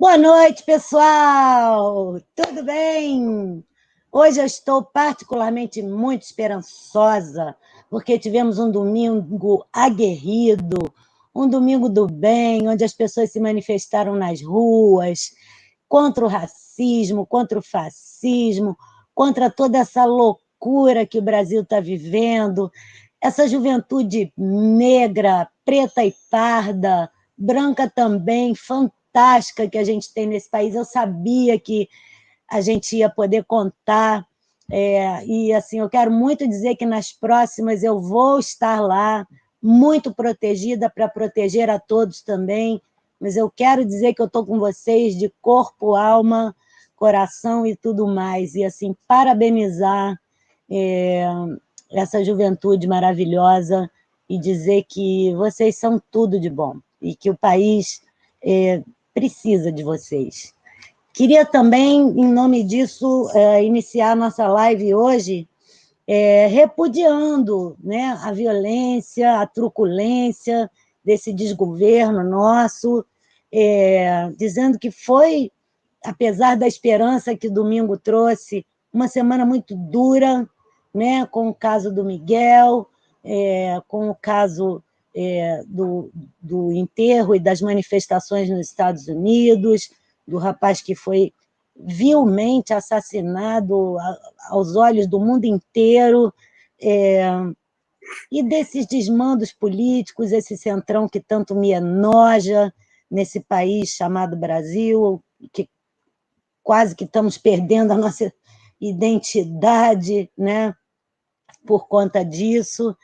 Boa noite, pessoal! Tudo bem? Hoje eu estou particularmente muito esperançosa, porque tivemos um domingo aguerrido, um domingo do bem, onde as pessoas se manifestaram nas ruas contra o racismo, contra o fascismo, contra toda essa loucura que o Brasil está vivendo, essa juventude negra, preta e parda, branca também, fantástica que a gente tem nesse país. Eu sabia que a gente ia poder contar, e assim, eu quero muito dizer que nas próximas eu vou estar lá, muito protegida para proteger a todos também, mas eu quero dizer que eu estou com vocês de corpo, alma, coração e tudo mais, e assim, parabenizar essa juventude maravilhosa e dizer que vocês são tudo de bom e que o país precisa de vocês. Queria também, em nome disso, iniciar a nossa live hoje repudiando, né, a violência, a truculência desse desgoverno nosso, dizendo que foi, apesar da esperança que domingo trouxe, uma semana muito dura, né, com o caso do Miguel, com o caso do enterro e das manifestações nos Estados Unidos, do rapaz que foi vilmente assassinado aos olhos do mundo inteiro, e desses desmandos políticos, esse centrão que tanto me enoja nesse país chamado Brasil, que quase que estamos perdendo a nossa identidade, né, por conta disso.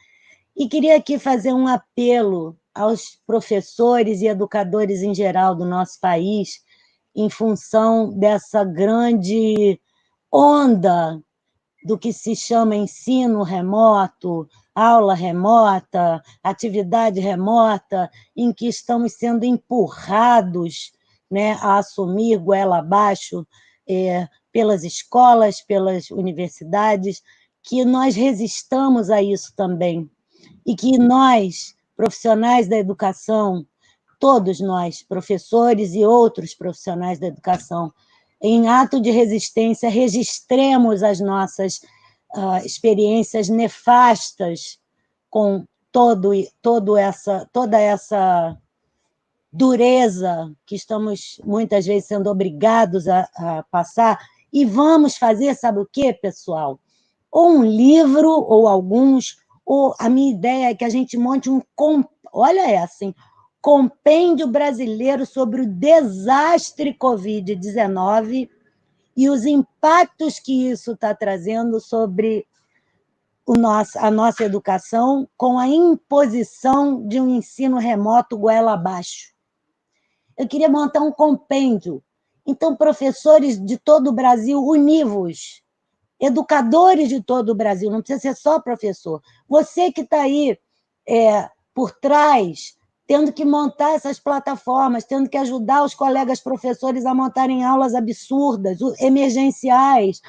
E queria aqui fazer um apelo aos professores e educadores em geral do nosso país, em função dessa grande onda do que se chama ensino remoto, aula remota, atividade remota, em que estamos sendo empurrados, né, a assumir goela abaixo pelas escolas, pelas universidades, que nós resistamos a isso também, e que nós, profissionais da educação, todos nós, professores e outros profissionais da educação, em ato de resistência, registremos as nossas experiências nefastas com toda essa dureza que estamos, muitas vezes, sendo obrigados a passar, e vamos fazer, sabe o quê, pessoal? Ou um livro, ou alguns, ou a minha ideia é que a gente monte olha essa, hein? Compêndio Brasileiro sobre o desastre Covid-19 e os impactos que isso está trazendo sobre a nossa educação, com a imposição de um ensino remoto goela abaixo. Eu queria montar um compêndio. Então, professores de todo o Brasil, univos, educadores de todo o Brasil, não precisa ser só professor. Você que está aí por trás, tendo que montar essas plataformas, tendo que ajudar os colegas professores a montarem aulas absurdas, emergenciais,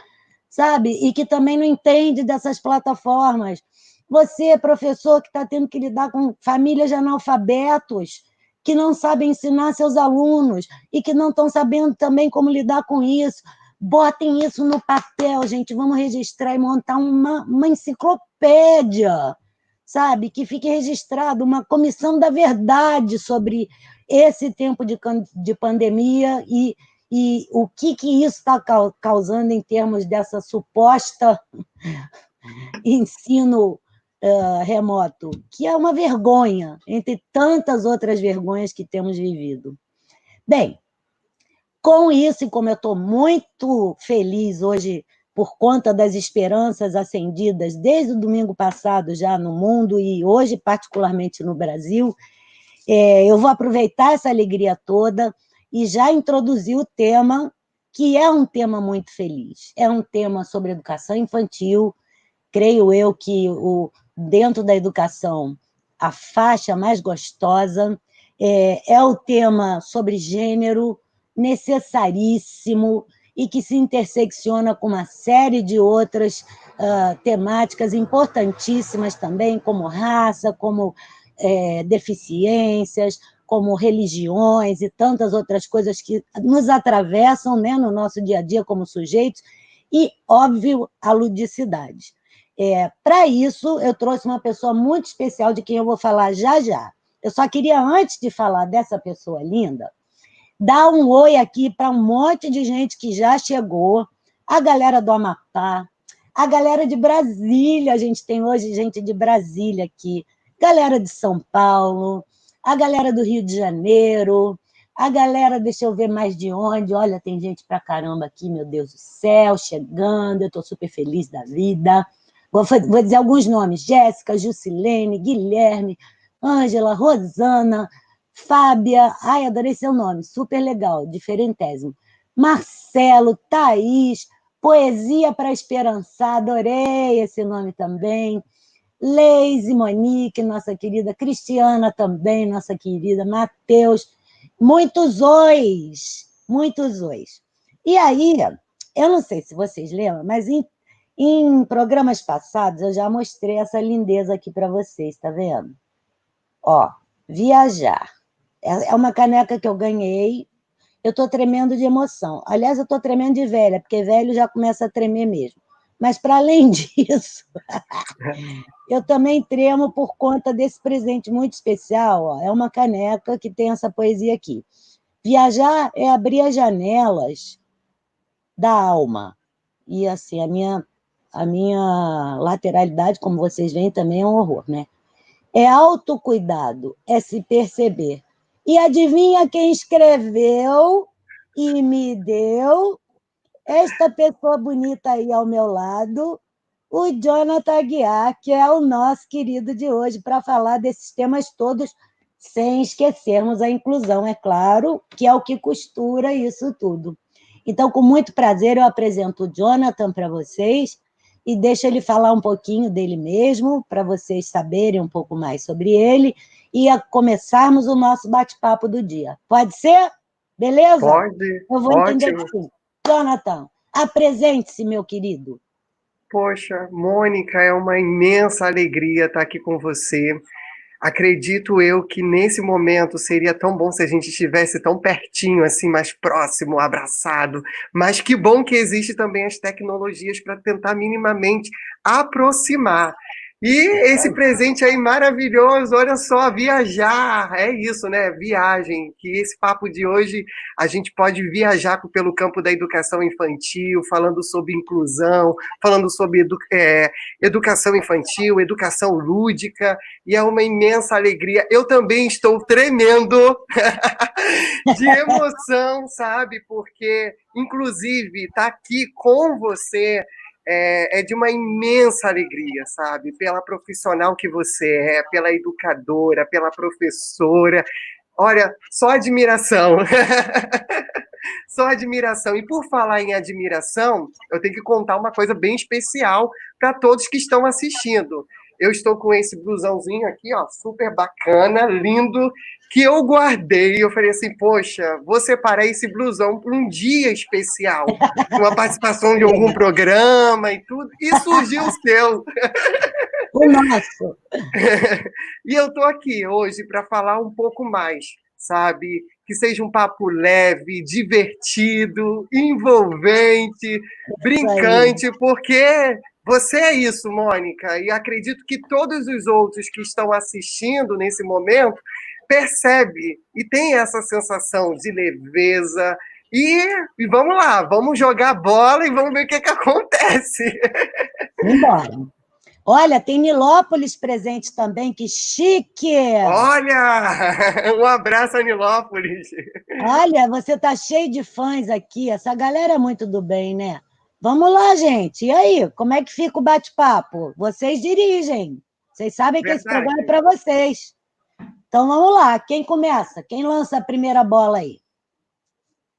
sabe? E que também não entende dessas plataformas. Você, professor, que está tendo que lidar com famílias de analfabetos, que não sabem ensinar seus alunos e que não estão sabendo também como lidar com isso. Botem isso no papel, gente, vamos registrar e montar uma enciclopédia, sabe? Que fique registrado, uma comissão da verdade sobre esse tempo de pandemia e o que isso está causando em termos dessa suposta ensino remoto, que é uma vergonha, entre tantas outras vergonhas que temos vivido. Bem, com isso, e como eu estou muito feliz hoje por conta das esperanças acendidas desde o domingo passado já no mundo e hoje particularmente no Brasil, eu vou aproveitar essa alegria toda e já introduzir o tema, que é um tema muito feliz. É um tema sobre educação infantil. Creio eu que dentro da educação, a faixa mais gostosa é o tema sobre gênero, necessaríssimo, e que se intersecciona com uma série de outras temáticas importantíssimas também, como raça, como deficiências, como religiões e tantas outras coisas que nos atravessam, né, no nosso dia a dia como sujeitos, e, óbvio, a ludicidade. Para isso, eu trouxe uma pessoa muito especial, de quem eu vou falar já já. Eu só queria, antes de falar dessa pessoa linda, dar um oi aqui para um monte de gente que já chegou, a galera do Amapá, a galera de Brasília, a gente tem hoje gente de Brasília aqui, galera de São Paulo, a galera do Rio de Janeiro, a galera, deixa eu ver mais de onde, olha, tem gente pra caramba aqui, meu Deus do céu, chegando, eu estou super feliz da vida. Vou dizer alguns nomes: Jéssica, Jusilene, Guilherme, Ângela, Rosana, Fábia, ai, adorei seu nome, super legal, diferentésimo. Marcelo, Thaís, Poesia para Esperançar, adorei esse nome também. Leise, Monique, nossa querida Cristiana também, nossa querida Matheus. Muitos ois, muitos ois. E aí, eu não sei se vocês lembram, mas em programas passados eu já mostrei essa lindeza aqui para vocês, tá vendo? Ó, viajar. É uma caneca que eu ganhei. Eu estou tremendo de emoção. Aliás, eu estou tremendo de velha, porque velho já começa a tremer mesmo. Mas, para além disso, eu também tremo por conta desse presente muito especial. Ó. É uma caneca que tem essa poesia aqui. Viajar é abrir as janelas da alma. E, assim, a minha lateralidade, como vocês veem, também é um horror, né? É autocuidado, é se perceber. E adivinha quem escreveu e me deu esta pessoa bonita aí ao meu lado, o Jonathan Aguiar, que é o nosso querido de hoje, para falar desses temas todos, sem esquecermos a inclusão, é claro, que é o que costura isso tudo. Então, com muito prazer, eu apresento o Jonathan para vocês e deixo ele falar um pouquinho dele mesmo, para vocês saberem um pouco mais sobre ele, e a começarmos o nosso bate-papo do dia. Pode ser? Beleza? Pode, Eu vou entender que ótimo. sim. Jonathan, apresente-se, meu querido. Poxa, Mônica, é uma imensa alegria estar aqui com você. Acredito eu que nesse momento seria tão bom se a gente estivesse tão pertinho, assim, mais próximo, abraçado. Mas que bom que existe também as tecnologias para tentar minimamente aproximar. E esse presente aí maravilhoso, olha só, viajar, é isso, né? Viagem, que esse papo de hoje a gente pode viajar pelo campo da educação infantil, falando sobre inclusão, falando sobre educação infantil, educação lúdica, e é uma imensa alegria. Eu também estou tremendo de emoção, sabe? Porque, inclusive, estar aqui com você é de uma imensa alegria, sabe? Pela profissional que você é, pela educadora, pela professora. Olha, só admiração. Só admiração. E por falar em admiração, eu tenho que contar uma coisa bem especial para todos que estão assistindo. Eu estou com esse blusãozinho aqui, ó, super bacana, lindo, que eu guardei. Eu falei assim, poxa, vou separar esse blusão para um dia especial, uma participação de algum programa e tudo, e surgiu o seu. O nosso. E eu estou aqui hoje para falar um pouco mais, sabe? Que seja um papo leve, divertido, envolvente, Isso aí. brincante, porque você é isso, Mônica, e acredito que todos os outros que estão assistindo nesse momento percebe e tem essa sensação de leveza. E vamos lá, vamos jogar bola e vamos ver o que acontece. Embora. Olha, tem Nilópolis presente também, que chique! Olha, um abraço a Nilópolis. Olha, você está cheio de fãs aqui, essa galera é muito do bem, né? Vamos lá, gente. E aí, como é que fica o bate-papo? Vocês dirigem. Vocês sabem que esse programa é Verdade. para vocês. Então vamos lá, quem começa? Quem lança a primeira bola aí?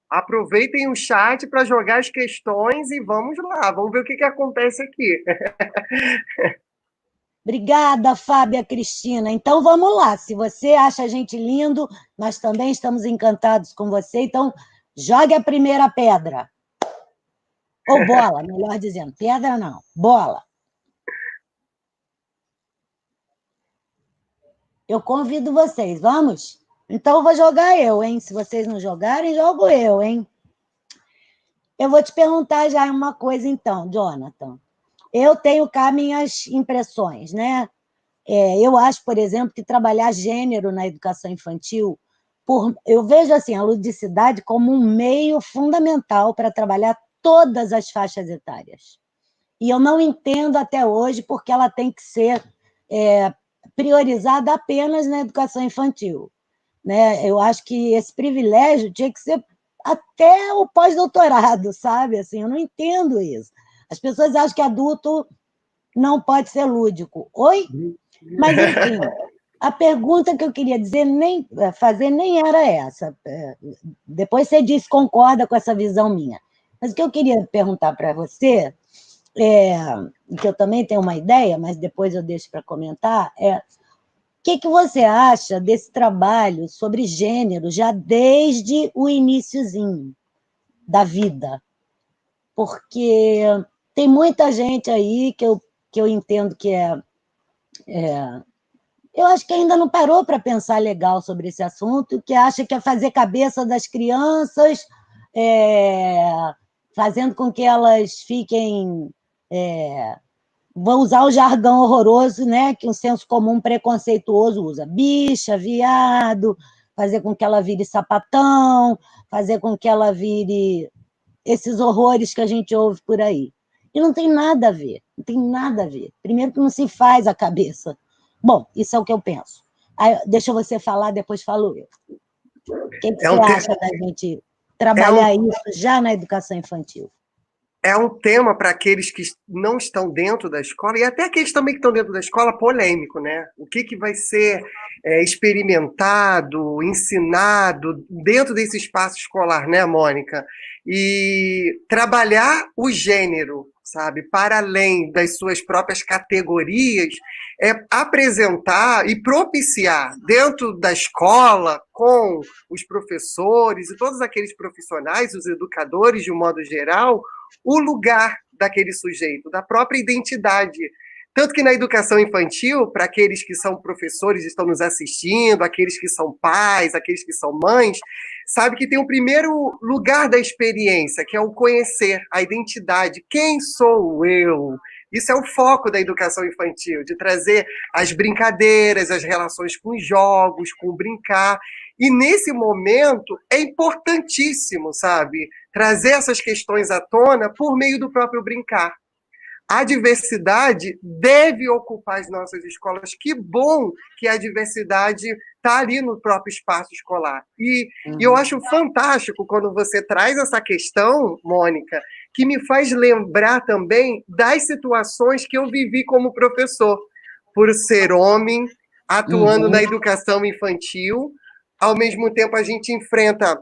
Aproveitem o chat para jogar as questões e vamos lá, vamos ver o que acontece aqui. Obrigada, Fábia Cristina. Então vamos lá. Se você acha a gente lindo, nós também estamos encantados com você. Então jogue a primeira pedra. Ou bola, melhor dizendo. Pedra não, bola. Eu convido vocês, vamos? Então, eu vou jogar eu, hein? Se vocês não jogarem, jogo eu, hein? Eu vou te perguntar já uma coisa, então, Jonathan. Eu tenho cá minhas impressões, né? Eu acho, por exemplo, que trabalhar gênero na educação infantil, eu vejo assim, a ludicidade como um meio fundamental para trabalhar todas as faixas etárias. E eu não entendo até hoje porque ela tem que ser priorizada apenas na educação infantil. Né? Eu acho que esse privilégio tinha que ser até o pós-doutorado, sabe? Assim, eu não entendo isso. As pessoas acham que adulto não pode ser lúdico. Oi? Mas, enfim, a pergunta que eu queria fazer nem era essa. Depois você diz concorda com essa visão minha. Mas o que eu queria perguntar para você, que eu também tenho uma ideia, mas depois eu deixo para comentar, o que você acha desse trabalho sobre gênero já desde o iniciozinho da vida? Porque tem muita gente aí que eu entendo que eu acho que ainda não parou para pensar legal sobre esse assunto, que acha que é fazer cabeça das crianças, é, fazendo com que elas fiquem... vou usar o jargão horroroso, né, que um senso comum preconceituoso usa. Bicha, viado, fazer com que ela vire sapatão, fazer com que ela vire esses horrores que a gente ouve por aí. E não tem nada a ver, não tem nada a ver. Primeiro que não se faz a cabeça. Bom, isso é o que eu penso. Aí, deixa você falar, depois falo eu. O que você acha da gente trabalhar isso já na educação infantil? É um tema para aqueles que não estão dentro da escola, e até aqueles também que estão dentro da escola, polêmico, né? O que vai ser experimentado, ensinado dentro desse espaço escolar, né, Mônica? E trabalhar o gênero, sabe, para além das suas próprias categorias, é apresentar e propiciar dentro da escola, com os professores e todos aqueles profissionais, os educadores de um modo geral, o lugar daquele sujeito, da própria identidade. Tanto que na educação infantil, para aqueles que são professores, estão nos assistindo, aqueles que são pais, aqueles que são mães, sabe que tem o primeiro lugar da experiência, que é o conhecer, a identidade. Quem sou eu? Isso é o foco da educação infantil, de trazer as brincadeiras, as relações com os jogos, com o brincar. E nesse momento é importantíssimo, sabe, trazer essas questões à tona por meio do próprio brincar. A diversidade deve ocupar as nossas escolas. Que bom que a diversidade está ali no próprio espaço escolar. E eu acho fantástico quando você traz essa questão, Mônica, que me faz lembrar também das situações que eu vivi como professor, por ser homem, atuando na educação infantil. Ao mesmo tempo, a gente enfrenta,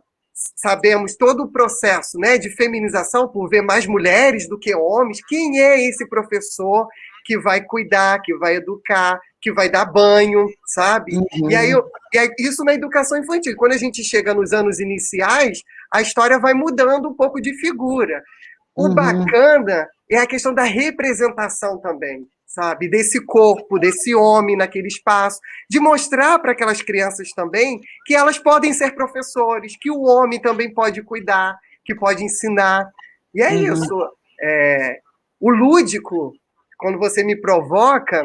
sabemos, todo o processo, né, de feminização, por ver mais mulheres do que homens. Quem é esse professor que vai cuidar, que vai educar, que vai dar banho, sabe? E aí, isso na educação infantil. Quando a gente chega nos anos iniciais, a história vai mudando um pouco de figura. O bacana é a questão da representação também, sabe? Desse corpo, desse homem naquele espaço, de mostrar para aquelas crianças também que elas podem ser professores, que o homem também pode cuidar, que pode ensinar. E é isso. O lúdico, quando você me provoca,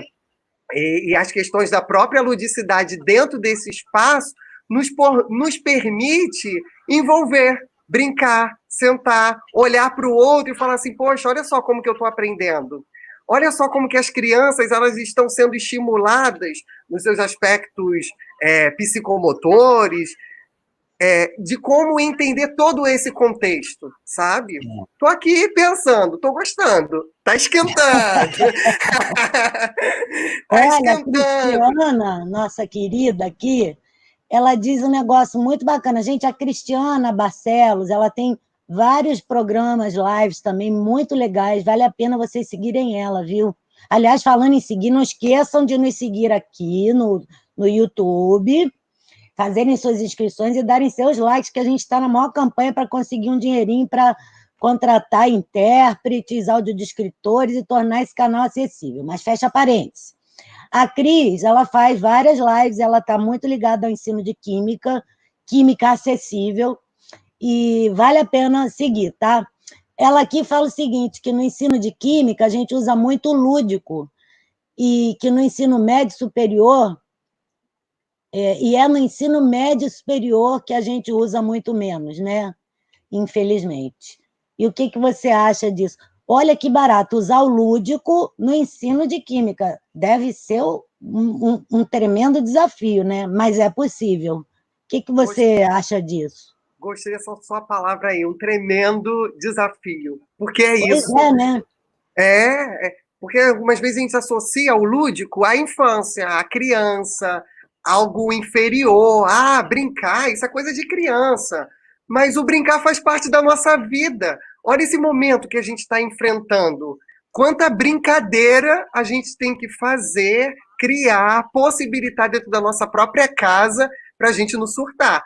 e as questões da própria ludicidade dentro desse espaço, nos permite envolver, brincar, sentar, olhar para o outro e falar assim, poxa, olha só como que eu estou aprendendo. Olha só como que as crianças elas estão sendo estimuladas nos seus aspectos psicomotores, de como entender todo esse contexto, sabe? Tô aqui pensando, tô gostando, tá esquentando. Tá Olha, a esquentando. Cristiana, nossa querida aqui, ela diz um negócio muito bacana. Gente, a Cristiana Barcelos, ela tem vários programas, lives também muito legais. Vale a pena vocês seguirem ela, viu? Aliás, falando em seguir, não esqueçam de nos seguir aqui no YouTube, fazerem suas inscrições e darem seus likes, que a gente está na maior campanha para conseguir um dinheirinho para contratar intérpretes, audiodescritores e tornar esse canal acessível. Mas fecha parênteses. A Cris, ela faz várias lives, ela está muito ligada ao ensino de química, química acessível, e vale a pena seguir, tá? Ela aqui fala o seguinte, que no ensino de química a gente usa muito o lúdico, e que no ensino médio superior, e é no ensino médio superior que a gente usa muito menos, né? Infelizmente. E o que você acha disso? Olha que barato, usar o lúdico no ensino de química. Deve ser um tremendo desafio, né? Mas é possível. O que você acha disso? Gostei dessa sua palavra aí, um tremendo desafio. Porque é Pois isso. é, né? Porque algumas vezes a gente associa o lúdico à infância, à criança, algo inferior. Ah, brincar, isso é coisa de criança. Mas o brincar faz parte da nossa vida. Olha esse momento que a gente está enfrentando. Quanta brincadeira a gente tem que fazer, criar, possibilitar dentro da nossa própria casa para a gente não surtar.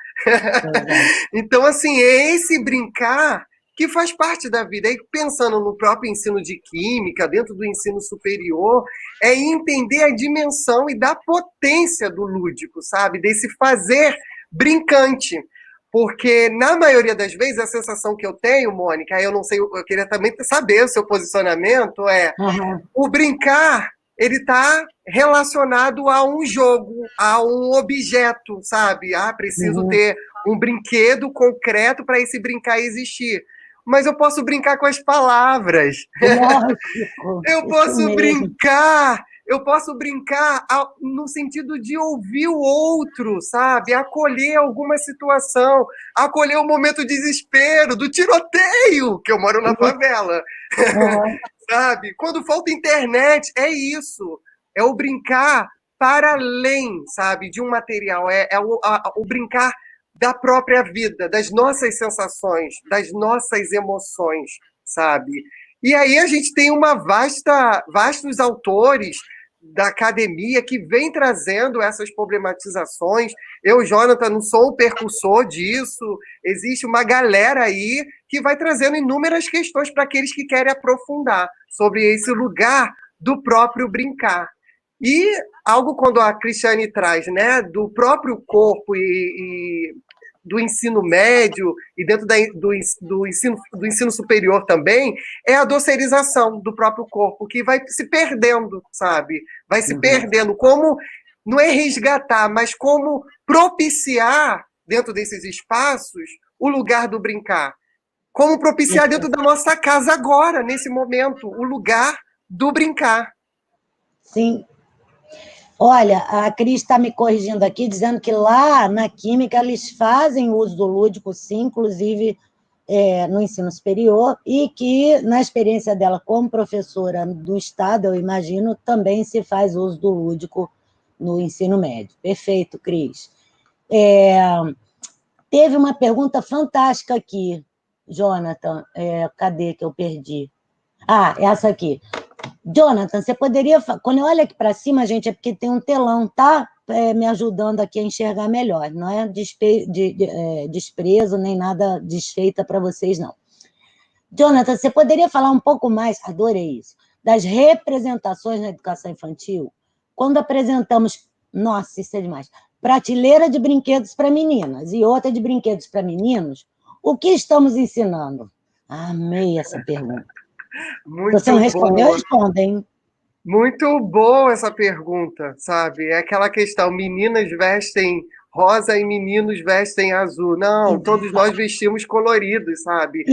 Então, assim, é esse brincar que faz parte da vida. E pensando no próprio ensino de química, dentro do ensino superior, é entender a dimensão e da potência do lúdico, sabe? Desse fazer brincante. Porque, na maioria das vezes, a sensação que eu tenho, Mônica, eu não sei, eu queria também saber o seu posicionamento, o brincar, ele está relacionado a um jogo, a um objeto, sabe? Ah, preciso ter um brinquedo concreto para esse brincar existir. Mas eu posso brincar com as palavras. Lógico, Eu posso brincar no sentido de ouvir o outro, sabe? Acolher alguma situação, acolher o momento de desespero, do tiroteio, que eu moro na favela. Sabe? Quando falta internet, é isso. É o brincar para além, sabe, de um material. É o brincar da própria vida, das nossas sensações, das nossas emoções, sabe? E aí a gente tem vastos autores da academia que vem trazendo essas problematizações. Eu, Jonathan, não sou o percussor disso. Existe uma galera aí que vai trazendo inúmeras questões para aqueles que querem aprofundar sobre esse lugar do próprio brincar. E algo quando a Cristiane traz, né, do próprio corpo e do ensino médio e dentro do ensino superior também, é a doceirização do próprio corpo, que vai se perdendo, sabe? Vai se perdendo. Como, não é resgatar, mas como propiciar, dentro desses espaços, o lugar do brincar. Como propiciar dentro da nossa casa agora, nesse momento, o lugar do brincar. Sim. Olha, a Cris está me corrigindo aqui, dizendo que lá na Química eles fazem uso do lúdico, sim, inclusive no ensino superior, e que na experiência dela como professora do Estado, eu imagino, também se faz uso do lúdico no ensino médio. Perfeito, Cris. Teve uma pergunta fantástica aqui, Jonathan, cadê que eu perdi? Ah, essa aqui. Jonathan, você poderia... Quando eu olho aqui para cima, gente, é porque tem um telão, tá? Me ajudando aqui a enxergar melhor. Não é desprezo, nem nada desfeita para vocês, não. Jonathan, você poderia falar um pouco mais, adorei isso, das representações na educação infantil? Quando apresentamos, nossa, isso é demais, prateleira de brinquedos para meninas e outra de brinquedos para meninos, o que estamos ensinando? Amei essa pergunta. Muito Você não respondeu, boa. responda, hein? Muito boa essa pergunta, sabe? É aquela questão, meninas vestem rosa e meninos vestem azul. Não, todos nós vestimos coloridos, sabe?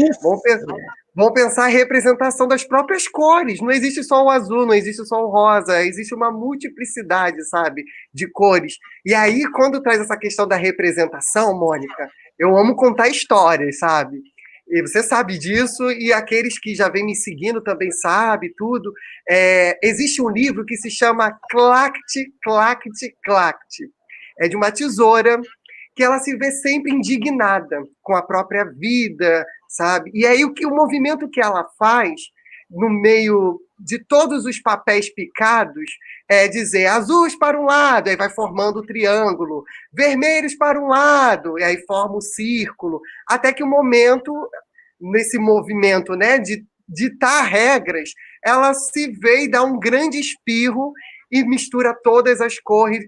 Vamos pensar a representação das próprias cores. Não existe só o azul, não existe só o rosa, existe uma multiplicidade, sabe, de cores. E aí, quando traz essa questão da representação, Mônica, eu amo contar histórias, sabe? E você sabe disso, e aqueles que já vêm me seguindo também sabem tudo. Existe um livro que se chama Clact, Clact, Clact. É de uma tesoura que ela se vê sempre indignada com a própria vida, sabe? E aí o movimento que ela faz no meio de todos os papéis picados é dizer azuis para um lado, aí vai formando o triângulo, vermelhos para um lado, e aí forma o círculo, até que o momento, nesse movimento, né, de ditar regras, ela se vê e dá um grande espirro e mistura todas as cores,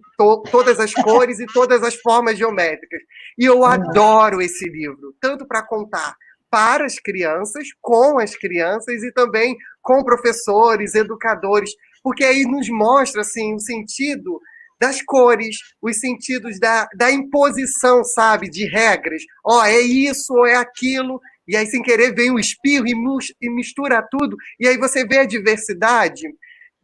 todas as cores e todas as formas geométricas. E eu adoro esse livro, tanto para contar para as crianças, com as crianças e também com professores, educadores, porque aí nos mostra assim, o sentido das cores, os sentidos da imposição, sabe, de regras. Ó, é isso ou é aquilo, e aí sem querer vem o espirro e mistura tudo, e aí você vê a diversidade.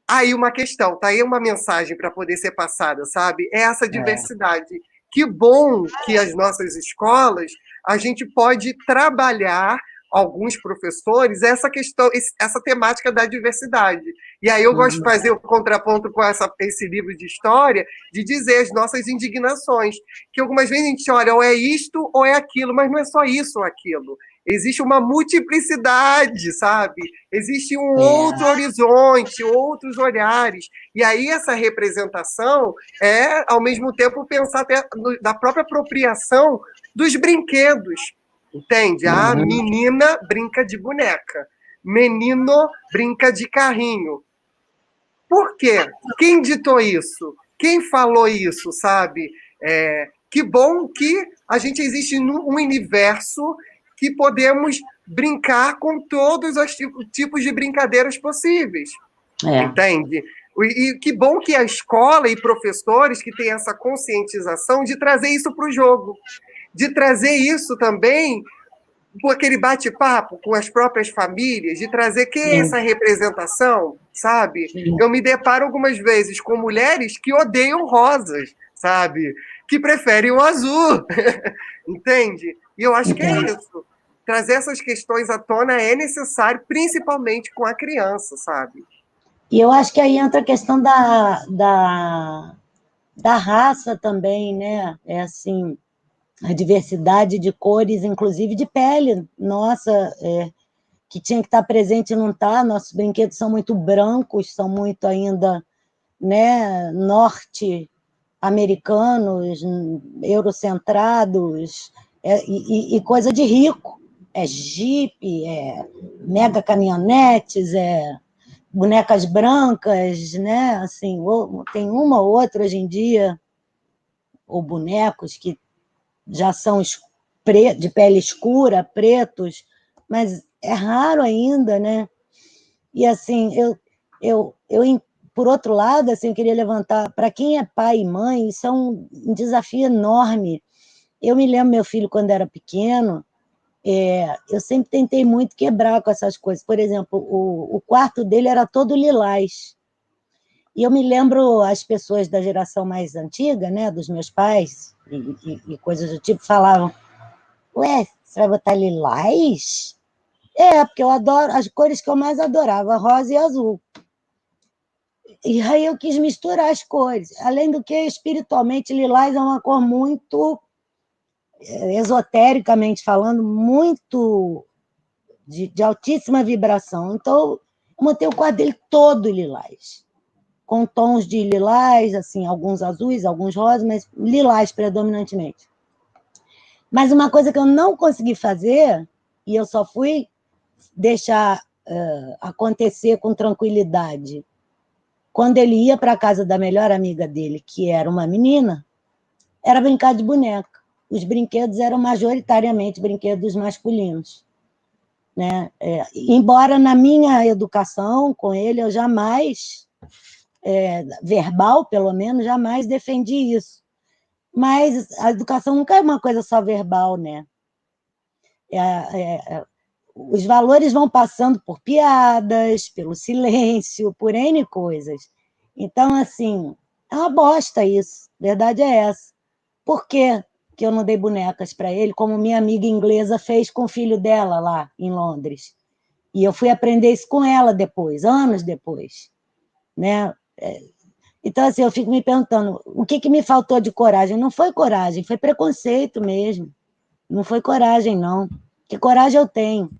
Aí uma questão, tá aí uma mensagem para poder ser passada, sabe? É essa diversidade. Que bom que as nossas escolas, a gente pode trabalhar, alguns professores, essa questão, essa temática da diversidade. E aí eu gosto de fazer o contraponto com esse livro de história, de dizer as nossas indignações, que algumas vezes a gente olha, ou é isto ou é aquilo, mas não é só isso ou aquilo. Existe uma multiplicidade, sabe? Existe um outro horizonte, outros olhares. E aí essa representação é, ao mesmo tempo, pensar até da própria apropriação dos brinquedos. Entende? A menina brinca de boneca. Menino brinca de carrinho. Por quê? Quem ditou isso? Quem falou isso, sabe? Que bom que a gente existe num universo que podemos brincar com todos os tipos de brincadeiras possíveis. Entende? E que bom que a escola e professores que têm essa conscientização de trazer isso para o jogo, de trazer isso também por aquele bate-papo com as próprias famílias, de trazer quem é essa representação, sabe? Eu me deparo algumas vezes com mulheres que odeiam rosas, sabe? Que preferem o azul, entende? E eu acho que é isso. Trazer essas questões à tona é necessário, principalmente com a criança, sabe? E eu acho que aí entra a questão da raça também, né? É assim, a diversidade de cores, inclusive de pele, nossa, que tinha que estar presente e não está. Nossos brinquedos são muito brancos, são muito ainda, né, norte-americanos, eurocentrados, e coisa de rico. É Jeep, é mega caminhonetes, bonecas brancas, né? Assim, tem uma ou outra hoje em dia, ou bonecos que já são de pele escura, pretos, mas é raro ainda, né? E assim, por outro lado, assim, eu queria levantar, para quem é pai e mãe, isso é um desafio enorme. Eu me lembro, meu filho, quando era pequeno, eu sempre tentei muito quebrar com essas coisas. Por exemplo, o quarto dele era todo lilás. E eu me lembro, as pessoas da geração mais antiga, né, dos meus pais, e coisas do tipo, falavam: ué, você vai botar lilás? Porque eu adoro, as cores que eu mais adorava, rosa e azul. E aí eu quis misturar as cores. Além do que, espiritualmente, lilás é uma cor muito, esotericamente falando, muito de altíssima vibração. Então, eu montei o quadro dele todo lilás, com tons de lilás, assim, alguns azuis, alguns rosas, mas lilás predominantemente. Mas uma coisa que eu não consegui fazer, e eu só fui deixar acontecer com tranquilidade, quando ele ia para a casa da melhor amiga dele, que era uma menina, era brincar de boneca. Os brinquedos eram majoritariamente brinquedos masculinos, né? Embora na minha educação com ele, eu jamais, verbal pelo menos, jamais defendi isso. Mas a educação nunca é uma coisa só verbal, né? Os valores vão passando por piadas, pelo silêncio, por N coisas. Então, assim, é uma bosta isso, a verdade é essa. Por que eu não dei bonecas para ele, como minha amiga inglesa fez com o filho dela lá em Londres? E eu fui aprender isso com ela depois, anos depois, né? Então, assim, eu fico me perguntando, o que me faltou de coragem? Não foi coragem, foi preconceito mesmo. Não foi coragem, não. Que coragem eu tenho?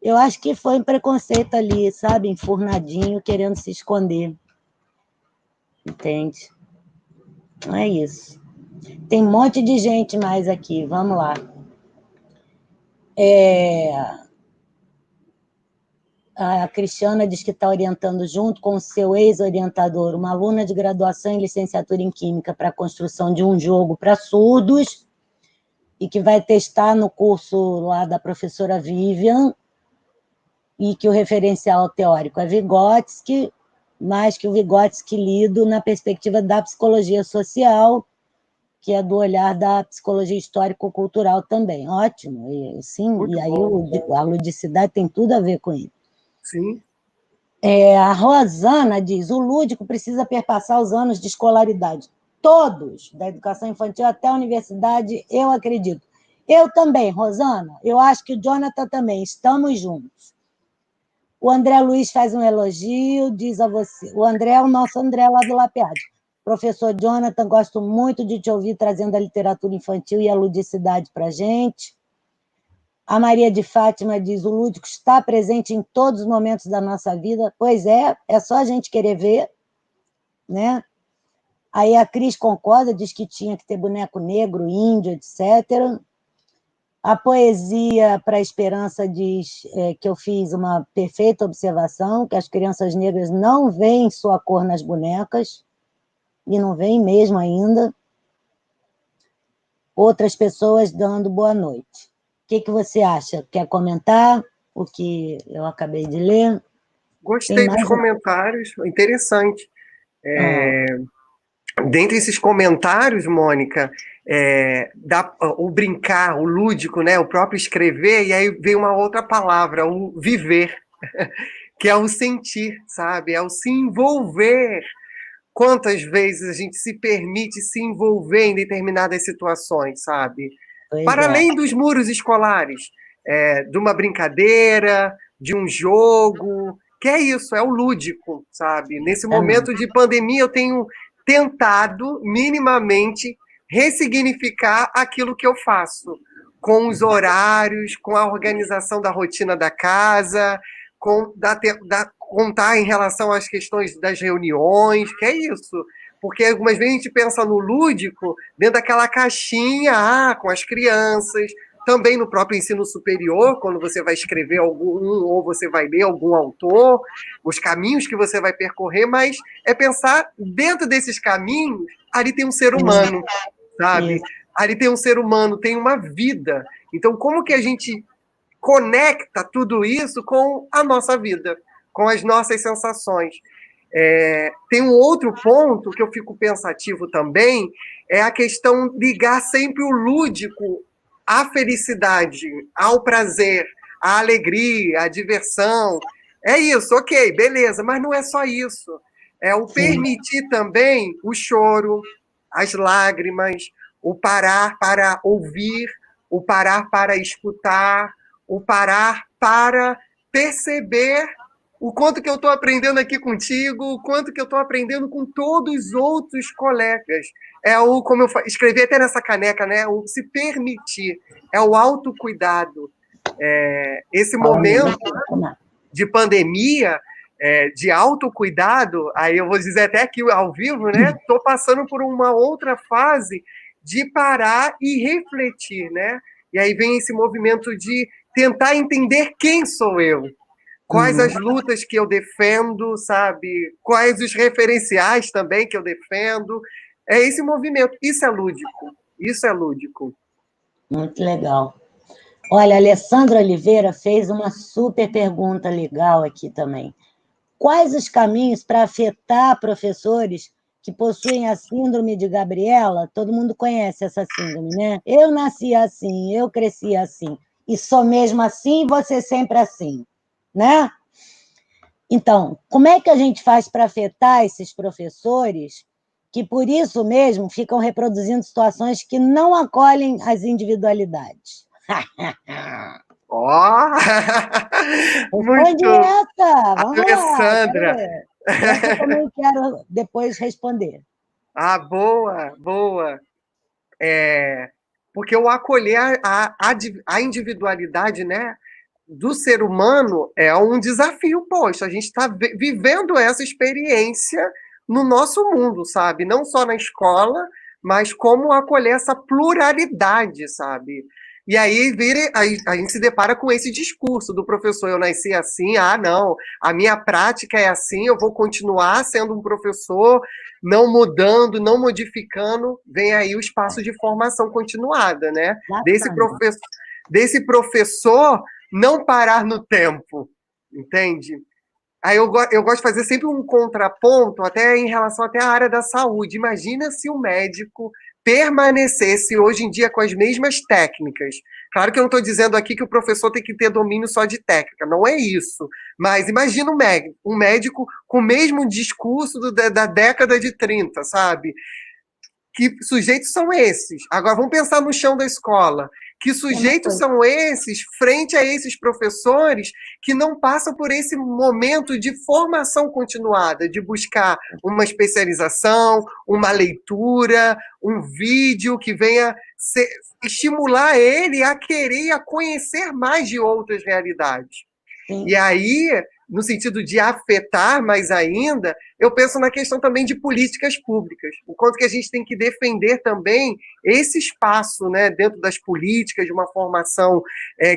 Eu acho que foi um preconceito ali, sabe? Enfurnadinho, querendo se esconder. Entende? Não é isso. Tem um monte de gente mais aqui. Vamos lá. a Cristiana diz que está orientando junto com o seu ex-orientador, uma aluna de graduação em licenciatura em Química para a construção de um jogo para surdos, e que vai testar no curso lá da professora Vivian, e que o referencial teórico é Vygotsky, mais que o Vygotsky lido na perspectiva da psicologia social, que é do olhar da psicologia histórico-cultural também. Ótimo, e, sim, Muito e aí bom. a ludicidade tem tudo a ver com isso. Sim. A Rosana diz, o lúdico precisa perpassar os anos de escolaridade. Todos, da educação infantil até a universidade, eu acredito. Eu também, Rosana, eu acho que o Jonathan também, estamos juntos. O André Luiz faz um elogio, diz a você, o André é o nosso André lá do Lapeade. Professor Jonathan, gosto muito de te ouvir trazendo a literatura infantil e a ludicidade para a gente. A Maria de Fátima diz, o lúdico está presente em todos os momentos da nossa vida. Pois é só a gente querer ver, né? Aí a Cris concorda, diz que tinha que ter boneco negro, índio, etc. A Poesia para a Esperança diz que eu fiz uma perfeita observação, que as crianças negras não veem sua cor nas bonecas, e não veem mesmo ainda. Outras pessoas dando boa noite. O que você acha? Quer comentar o que eu acabei de ler? Tem Gostei dos mais... comentários, interessante. Dentre esses comentários, Mônica, o brincar, o lúdico, né, o próprio escrever, e aí vem uma outra palavra, o viver, que é o sentir, sabe? É o se envolver. Quantas vezes a gente se permite se envolver em determinadas situações, sabe? Para além dos muros escolares, de uma brincadeira, de um jogo, que é isso, é o lúdico, sabe? Nesse momento de pandemia, eu tenho tentado, minimamente, ressignificar aquilo que eu faço, com os horários, com a organização da rotina da casa, contar em relação às questões das reuniões, que é isso. Porque algumas vezes a gente pensa no lúdico dentro daquela caixinha, com as crianças, também no próprio ensino superior, quando você vai escrever algum, ou você vai ler algum autor, os caminhos que você vai percorrer, mas é pensar dentro desses caminhos, ali tem um ser humano, sabe? Ali tem um ser humano, tem uma vida. Então, como que a gente conecta tudo isso com a nossa vida, com as nossas sensações? Tem um outro ponto que eu fico pensativo também, é a questão de ligar sempre o lúdico à felicidade, ao prazer, à alegria, à diversão. É isso, ok, beleza, mas não é só isso. É o permitir também o choro, as lágrimas, o parar para ouvir, o parar para escutar, o parar para perceber o quanto que eu estou aprendendo aqui contigo, o quanto que eu estou aprendendo com todos os outros colegas. Como eu escrevi até nessa caneca, né? O se permitir, é o autocuidado. Esse momento de pandemia, de autocuidado, aí eu vou dizer até aqui ao vivo, né? Estou passando por uma outra fase de parar e refletir, né? E aí vem esse movimento de tentar entender quem sou eu. Quais as lutas que eu defendo, sabe? Quais os referenciais também que eu defendo. É esse movimento. Isso é lúdico. Isso é lúdico. Muito legal. Olha, a Alessandra Oliveira fez uma super pergunta legal aqui também. Quais os caminhos para afetar professores que possuem a síndrome de Gabriela? Todo mundo conhece essa síndrome, né? Eu nasci assim, eu cresci assim, e sou mesmo assim, você sempre assim, né? Então, como é que a gente faz para afetar esses professores que, por isso mesmo, ficam reproduzindo situações que não acolhem as individualidades? Responde Muito! essa! Vamos Alessandra! lá! Essa eu também quero depois responder. Boa, boa. Porque o acolher a individualidade, né, do ser humano é um desafio, poxa, a gente está vivendo essa experiência no nosso mundo, sabe? Não só na escola, mas como acolher essa pluralidade, sabe? E aí a gente se depara com esse discurso do professor, eu nasci assim, não, a minha prática é assim, eu vou continuar sendo um professor, não mudando, não modificando, vem aí o espaço de formação continuada, né? Desse professor não parar no tempo, entende? Aí eu gosto de fazer sempre um contraponto, até em relação até à área da saúde. Imagina se o médico permanecesse hoje em dia com as mesmas técnicas. Claro que eu não estou dizendo aqui que o professor tem que ter domínio só de técnica, não é isso. Mas imagina um médico com o mesmo discurso da década de 30, sabe? Que sujeitos são esses? Agora vamos pensar no chão da escola. Que sujeitos são esses frente a esses professores que não passam por esse momento de formação continuada, de buscar uma especialização, uma leitura, um vídeo que venha estimular ele a querer e a conhecer mais de outras realidades. Sim. E aí, no sentido de afetar mais ainda, eu penso na questão também de políticas públicas, o quanto que a gente tem que defender também esse espaço, né, dentro das políticas, de uma formação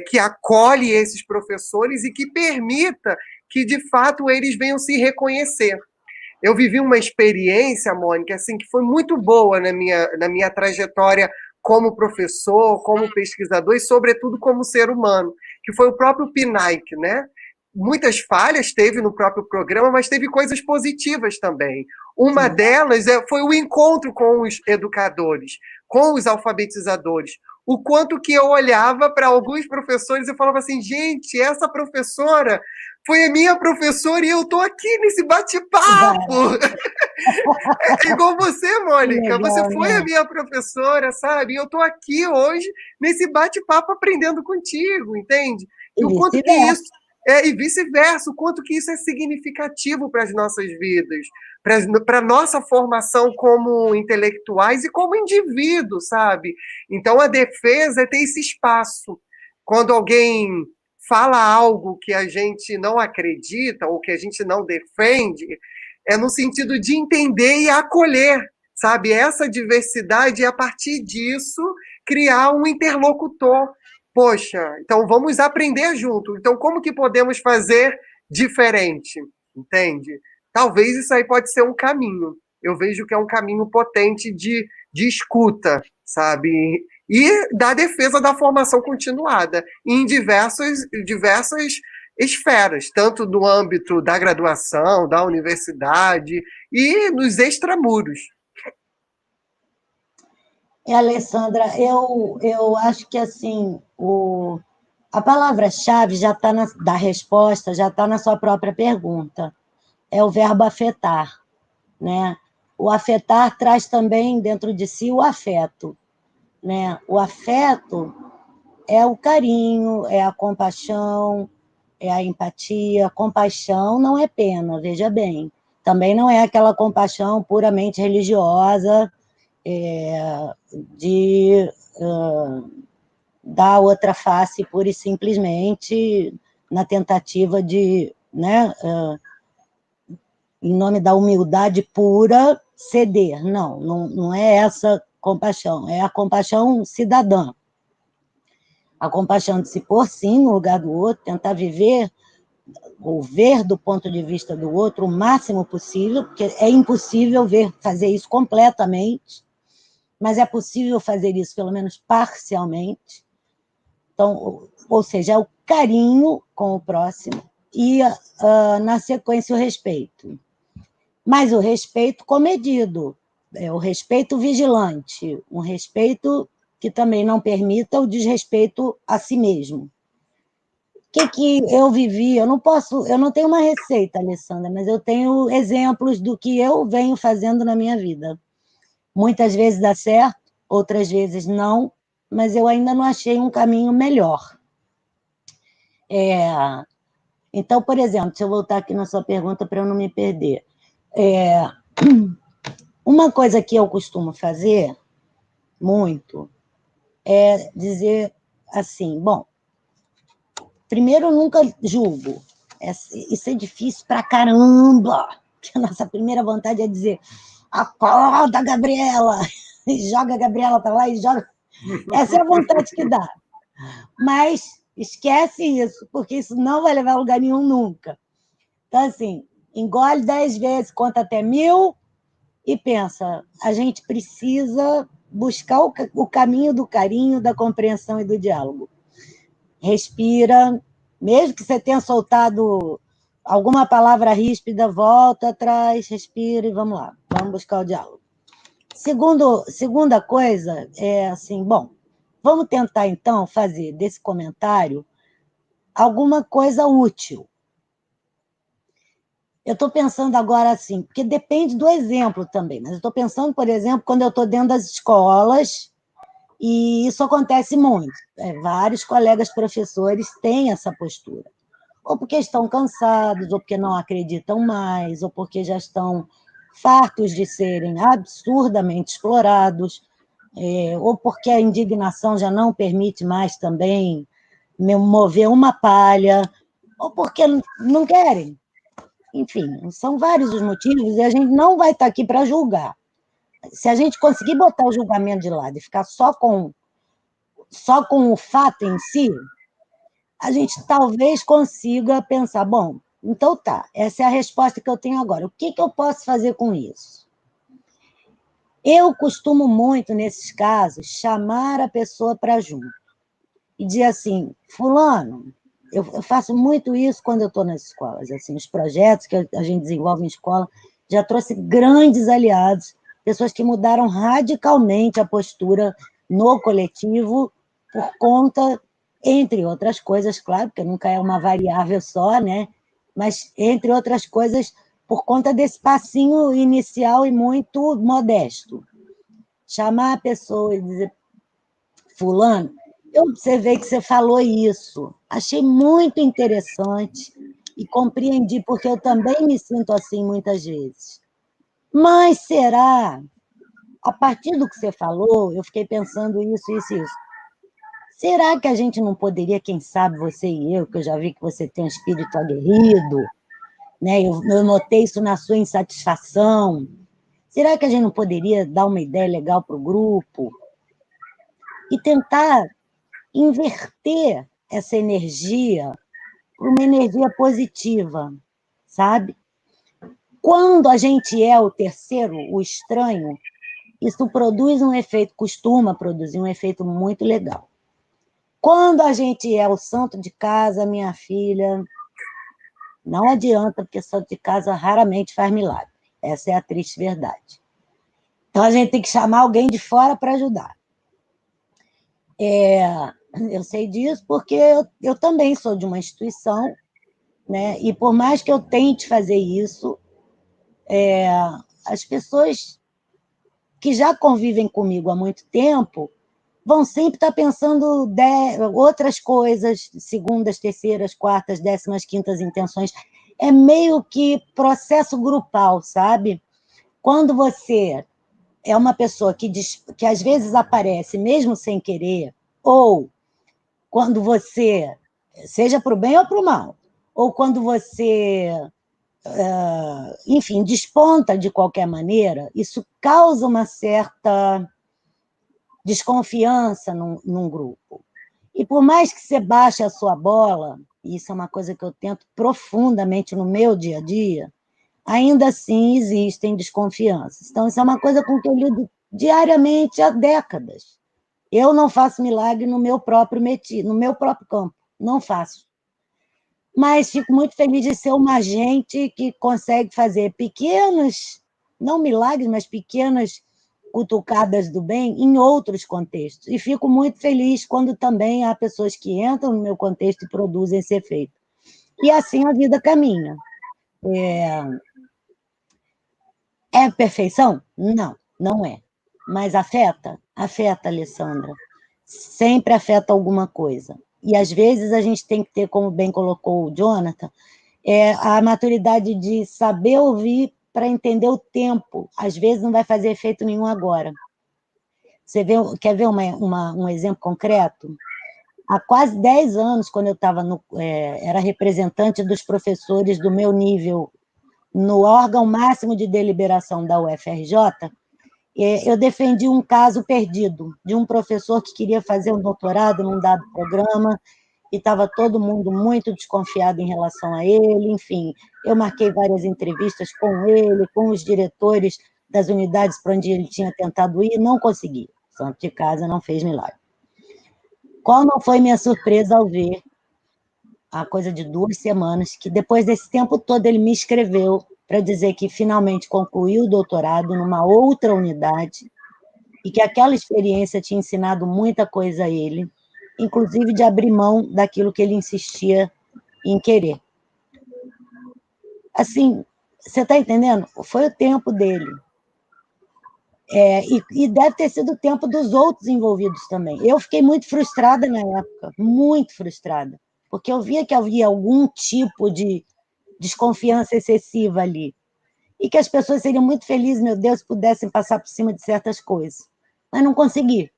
que acolhe esses professores e que permita que, de fato, eles venham se reconhecer. Eu vivi uma experiência, Mônica, assim, que foi muito boa na minha trajetória como professor, como pesquisador e, sobretudo, como ser humano, que foi o próprio PNAEC, né? Muitas falhas teve no próprio programa, mas teve coisas positivas também. Uma delas foi o encontro com os educadores, com os alfabetizadores. O quanto que eu olhava para alguns professores e falava assim, gente, essa professora foi a minha professora e eu estou aqui nesse bate-papo. É igual você, Mônica. Legal, você foi a minha professora, sabe? E eu estou aqui hoje nesse bate-papo aprendendo contigo, entende? E o quanto que isso... e vice-versa, o quanto que isso é significativo para as nossas vidas, para a nossa formação como intelectuais e como indivíduos, sabe? Então, a defesa é ter esse espaço. Quando alguém fala algo que a gente não acredita ou que a gente não defende, é no sentido de entender e acolher, sabe? Essa diversidade e, a partir disso, criar um interlocutor. Poxa, então vamos aprender junto. Então, como que podemos fazer diferente? Entende? Talvez isso aí pode ser um caminho. Eu vejo que é um caminho potente de escuta, sabe? E da defesa da formação continuada em diversas esferas, tanto no âmbito da graduação, da universidade e nos extramuros. Alessandra, eu acho que assim, a palavra-chave já está da resposta, já está na sua própria pergunta. É o verbo afetar, né? O afetar traz também dentro de si o afeto, né? O afeto é o carinho, é a compaixão, é a empatia. Compaixão não é pena, veja bem. Também não é aquela compaixão puramente religiosa, de dar outra face pura e simplesmente na tentativa de, né, em nome da humildade pura, ceder. Não é essa compaixão, é a compaixão cidadã. A compaixão de se pôr, sim, no lugar do outro, tentar viver ou ver do ponto de vista do outro o máximo possível, porque é impossível fazer isso completamente, mas é possível fazer isso, pelo menos parcialmente. Então, ou seja, é o carinho com o próximo e, na sequência, o respeito. Mas o respeito comedido, o respeito vigilante, um respeito que também não permita o desrespeito a si mesmo. O que eu vivi? Eu não tenho uma receita, Alessandra, mas eu tenho exemplos do que eu venho fazendo na minha vida. Muitas vezes dá certo, outras vezes não, mas eu ainda não achei um caminho melhor. Então, por exemplo, deixa eu voltar aqui na sua pergunta para eu não me perder. Uma coisa que eu costumo fazer muito é dizer assim, bom, primeiro, eu nunca julgo. Isso é difícil pra caramba, porque a nossa primeira vontade é dizer, acorda, Gabriela, e joga a Gabriela para lá e joga... Essa é a vontade que dá. Mas esquece isso, porque isso não vai levar a lugar nenhum nunca. Então, assim, engole 10 vezes, conta até 1000 e pensa, a gente precisa buscar o caminho do carinho, da compreensão e do diálogo. Respira, mesmo que você tenha soltado alguma palavra ríspida, volta atrás, respira e vamos lá, vamos buscar o diálogo. Segunda coisa é assim, bom, vamos tentar então fazer desse comentário alguma coisa útil. Eu estou pensando agora assim, porque depende do exemplo também, mas eu estou pensando, por exemplo, quando eu estou dentro das escolas, e isso acontece muito. Vários colegas professores têm essa postura. Ou porque estão cansados, ou porque não acreditam mais, ou porque já estão fartos de serem absurdamente explorados, ou porque a indignação já não permite mais também mover uma palha, ou porque não querem. Enfim, são vários os motivos e a gente não vai estar aqui para julgar. Se a gente conseguir botar o julgamento de lado e ficar só com o fato em si, a gente talvez consiga pensar, bom, então tá, essa é a resposta que eu tenho agora. O que eu posso fazer com isso? Eu costumo muito, nesses casos, chamar a pessoa para junto e dizer assim, fulano, eu faço muito isso quando eu estou nas escolas, assim, os projetos que a gente desenvolve em escola já trouxe grandes aliados, pessoas que mudaram radicalmente a postura no coletivo por conta, entre outras coisas, claro, porque nunca é uma variável só, né? Mas, entre outras coisas, por conta desse passinho inicial e muito modesto. Chamar a pessoa e dizer, fulano, eu observei que você falou isso, achei muito interessante e compreendi, porque eu também me sinto assim muitas vezes. Mas será, a partir do que você falou, eu fiquei pensando isso, isso, isso. Será que a gente não poderia, quem sabe, você e eu, que eu já vi que você tem um espírito aguerrido, né? Eu notei isso na sua insatisfação. Será que a gente não poderia dar uma ideia legal para o grupo e tentar inverter essa energia para uma energia positiva, sabe? Quando a gente é o terceiro, o estranho, isso produz um efeito, costuma produzir um efeito muito legal. Quando a gente é o santo de casa, minha filha, não adianta, porque santo de casa raramente faz milagre. Essa é a triste verdade. Então, a gente tem que chamar alguém de fora para ajudar. Eu sei disso porque eu também sou de uma instituição, né? E por mais que eu tente fazer isso, as pessoas que já convivem comigo há muito tempo vão sempre estar pensando outras coisas, segundas, terceiras, quartas, 15ª intenções. É meio que processo grupal, sabe? Quando você é uma pessoa que às vezes aparece mesmo sem querer, ou quando você, seja para o bem ou para o mal, ou quando você, enfim, desponta de qualquer maneira, isso causa uma certa desconfiança num grupo. E por mais que você baixe a sua bola, e isso é uma coisa que eu tento profundamente no meu dia a dia, ainda assim existem desconfianças. Então, isso é uma coisa com que eu lido diariamente há décadas. Eu não faço milagre no meu próprio no meu próprio campo, não faço. Mas fico muito feliz de ser uma gente que consegue fazer pequenos, não milagres, mas pequenas cutucadas do bem em outros contextos. E fico muito feliz quando também há pessoas que entram no meu contexto e produzem esse efeito. E assim a vida caminha. É perfeição? Não, não é. Mas afeta? Afeta, Alessandra. Sempre afeta alguma coisa. E, às vezes, a gente tem que ter, como bem colocou o Jonathan, a maturidade de saber ouvir para entender o tempo. Às vezes, não vai fazer efeito nenhum agora. Quer ver um exemplo concreto? Há quase 10 anos, quando eu era representante dos professores do meu nível no órgão máximo de deliberação da UFRJ, Eu defendi um caso perdido, de um professor que queria fazer um doutorado num dado programa, e estava todo mundo muito desconfiado em relação a ele, enfim, eu marquei várias entrevistas com ele, com os diretores das unidades para onde ele tinha tentado ir, não consegui. Santo de casa não fez milagre. Qual não foi minha surpresa ao ver, há coisa de 2 semanas, que depois desse tempo todo ele me escreveu para dizer que finalmente concluiu o doutorado numa outra unidade e que aquela experiência tinha ensinado muita coisa a ele, inclusive de abrir mão daquilo que ele insistia em querer. Assim, você está entendendo? Foi o tempo dele. E deve ter sido o tempo dos outros envolvidos também. Eu fiquei muito frustrada na época, muito frustrada, porque eu via que havia algum tipo de desconfiança excessiva ali, e que as pessoas seriam muito felizes, meu Deus, se pudessem passar por cima de certas coisas, mas não consegui.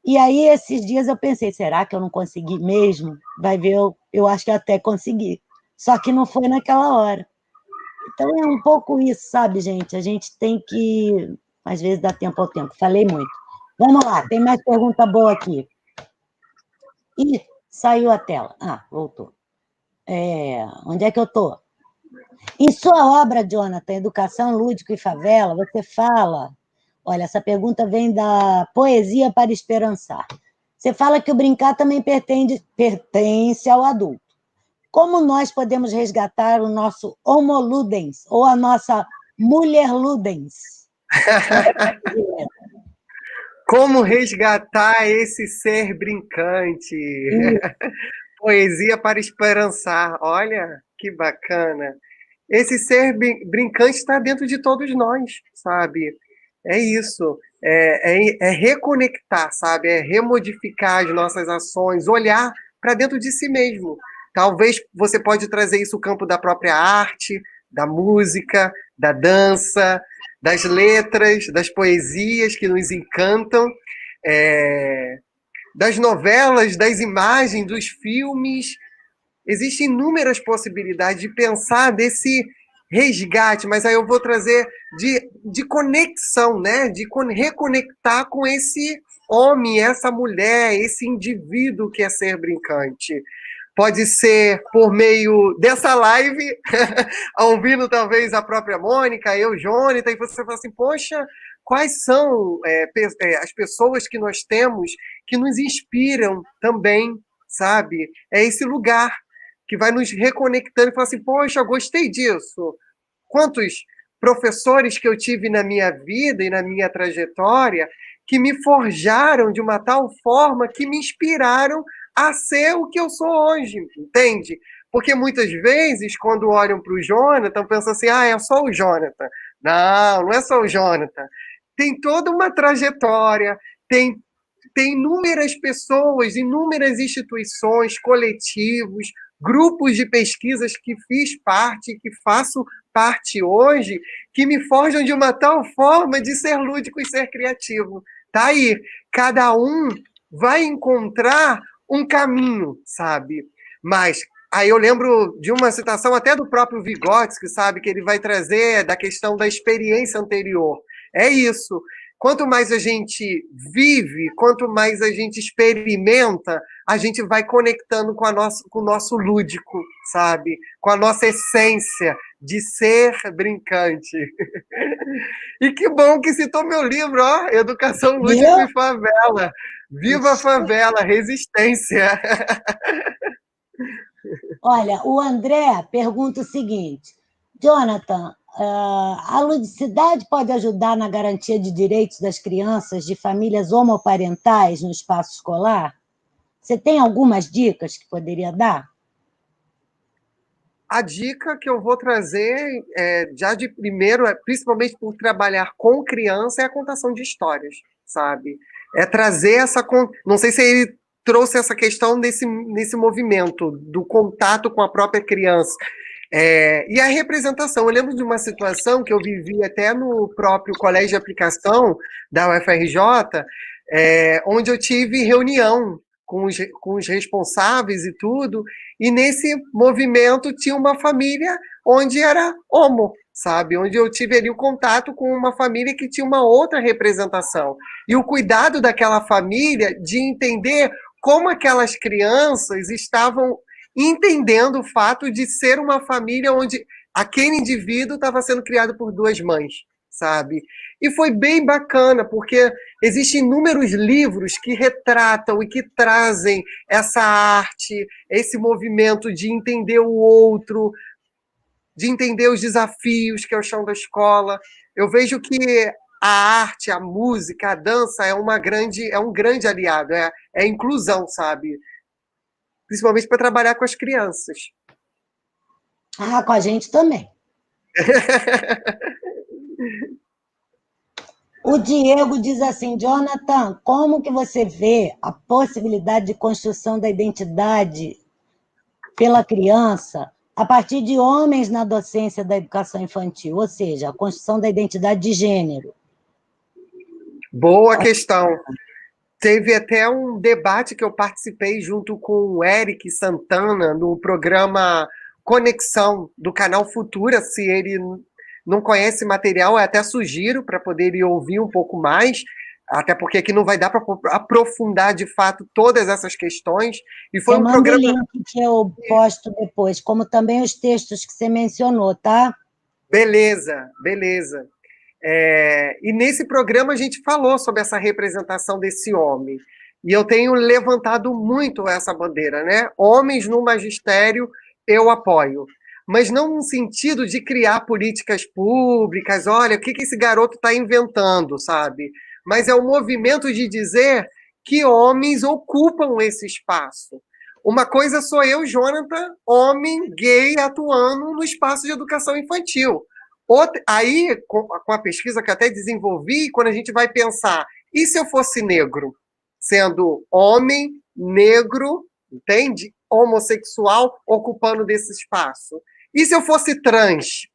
E aí, esses dias eu pensei, será que eu não consegui mesmo? Vai ver, eu acho que até consegui, só que não foi naquela hora. Então, é um pouco isso, sabe, gente? A gente tem que, às vezes, dar tempo ao tempo. Falei muito. Vamos lá, tem mais pergunta boa aqui. Ih, saiu a tela. Ah, voltou. Onde é que eu estou? Em sua obra, Jonathan, Educação, Lúdico e Favela, você fala... Olha, essa pergunta vem da Poesia para Esperançar. Você fala que o brincar também pertence ao adulto. Como nós podemos resgatar o nosso homo ludens, ou a nossa mulher ludens? Como resgatar esse ser brincante? Poesia para esperançar. Olha, que bacana. Esse ser brincante está dentro de todos nós, sabe? É isso. É reconectar, sabe? É remodificar as nossas ações, olhar para dentro de si mesmo. Talvez você pode trazer isso ao campo da própria arte, da música, da dança, das letras, das poesias que nos encantam, das novelas, das imagens, dos filmes. Existem inúmeras possibilidades de pensar desse resgate, mas aí eu vou trazer de conexão, né? De reconectar com esse homem, essa mulher, esse indivíduo que é ser brincante. Pode ser por meio dessa live, ouvindo talvez a própria Mônica, eu, Jônita, e você fala assim, poxa, quais são as pessoas que nós temos que nos inspiram também, sabe? É esse lugar que vai nos reconectando e falar assim, poxa, eu gostei disso. Quantos professores que eu tive na minha vida e na minha trajetória que me forjaram de uma tal forma que me inspiraram a ser o que eu sou hoje, entende? Porque muitas vezes, quando olham para o Jonathan, pensam assim, é só o Jonathan. Não, não é só o Jonathan. Tem toda uma trajetória, tem inúmeras pessoas, inúmeras instituições, coletivos, grupos de pesquisas que fiz parte, que faço parte hoje, que me forjam de uma tal forma de ser lúdico e ser criativo. Tá aí, cada um vai encontrar um caminho, sabe? Mas aí eu lembro de uma citação até do próprio Vygotsky, sabe, que ele vai trazer da questão da experiência anterior. É isso. Quanto mais a gente vive, quanto mais a gente experimenta, a gente vai conectando com o nosso lúdico, sabe? Com a nossa essência de ser brincante. E que bom que citou meu livro, ó, Educação, Lúdico e Favela. Viva a favela, resistência. Olha, o André pergunta o seguinte, Jonathan, a ludicidade pode ajudar na garantia de direitos das crianças de famílias homoparentais no espaço escolar? Você tem algumas dicas que poderia dar? A dica que eu vou trazer, já de primeiro, principalmente por trabalhar com criança, é a contação de histórias, sabe? É trazer essa... Não sei se ele trouxe essa questão nesse movimento do contato com a própria criança. E a representação. Eu lembro de uma situação que eu vivi até no próprio colégio de aplicação da UFRJ, onde eu tive reunião com os responsáveis e tudo, e nesse movimento tinha uma família onde era homo, sabe? Onde eu tive ali o contato com uma família que tinha uma outra representação. E o cuidado daquela família de entender como aquelas crianças estavam entendendo o fato de ser uma família onde aquele indivíduo estava sendo criado por duas mães, sabe? E foi bem bacana, porque existem inúmeros livros que retratam e que trazem essa arte, esse movimento de entender o outro, de entender os desafios que é o chão da escola. Eu vejo que a arte, a música, a dança é um grande aliado, é inclusão, sabe? Principalmente para trabalhar com as crianças. Ah, com a gente também. O Diego diz assim, Jonathan, como que você vê a possibilidade de construção da identidade pela criança a partir de homens na docência da educação infantil, ou seja, a construção da identidade de gênero? Boa questão. Teve até um debate que eu participei junto com o Eric Santana no programa Conexão do canal Futura. Se ele não conhece material, eu até sugiro para poder ir ouvir um pouco mais, até porque aqui não vai dar para aprofundar de fato todas essas questões. E foi Você um manda o programa. link que eu posto depois, como também os textos que você mencionou, tá? Beleza, beleza. E nesse programa a gente falou sobre essa representação desse homem. E eu tenho levantado muito essa bandeira, né? Homens no magistério, eu apoio. Mas não no sentido de criar políticas públicas, olha, o que esse garoto está inventando, sabe? Mas é o movimento de dizer que homens ocupam esse espaço. Uma coisa sou eu, Jonathan, homem gay, atuando no espaço de educação infantil. Aí, com a pesquisa que eu até desenvolvi, quando a gente vai pensar, e se eu fosse negro? Sendo homem, negro, entende? Homossexual, ocupando desse espaço. E se eu fosse trans?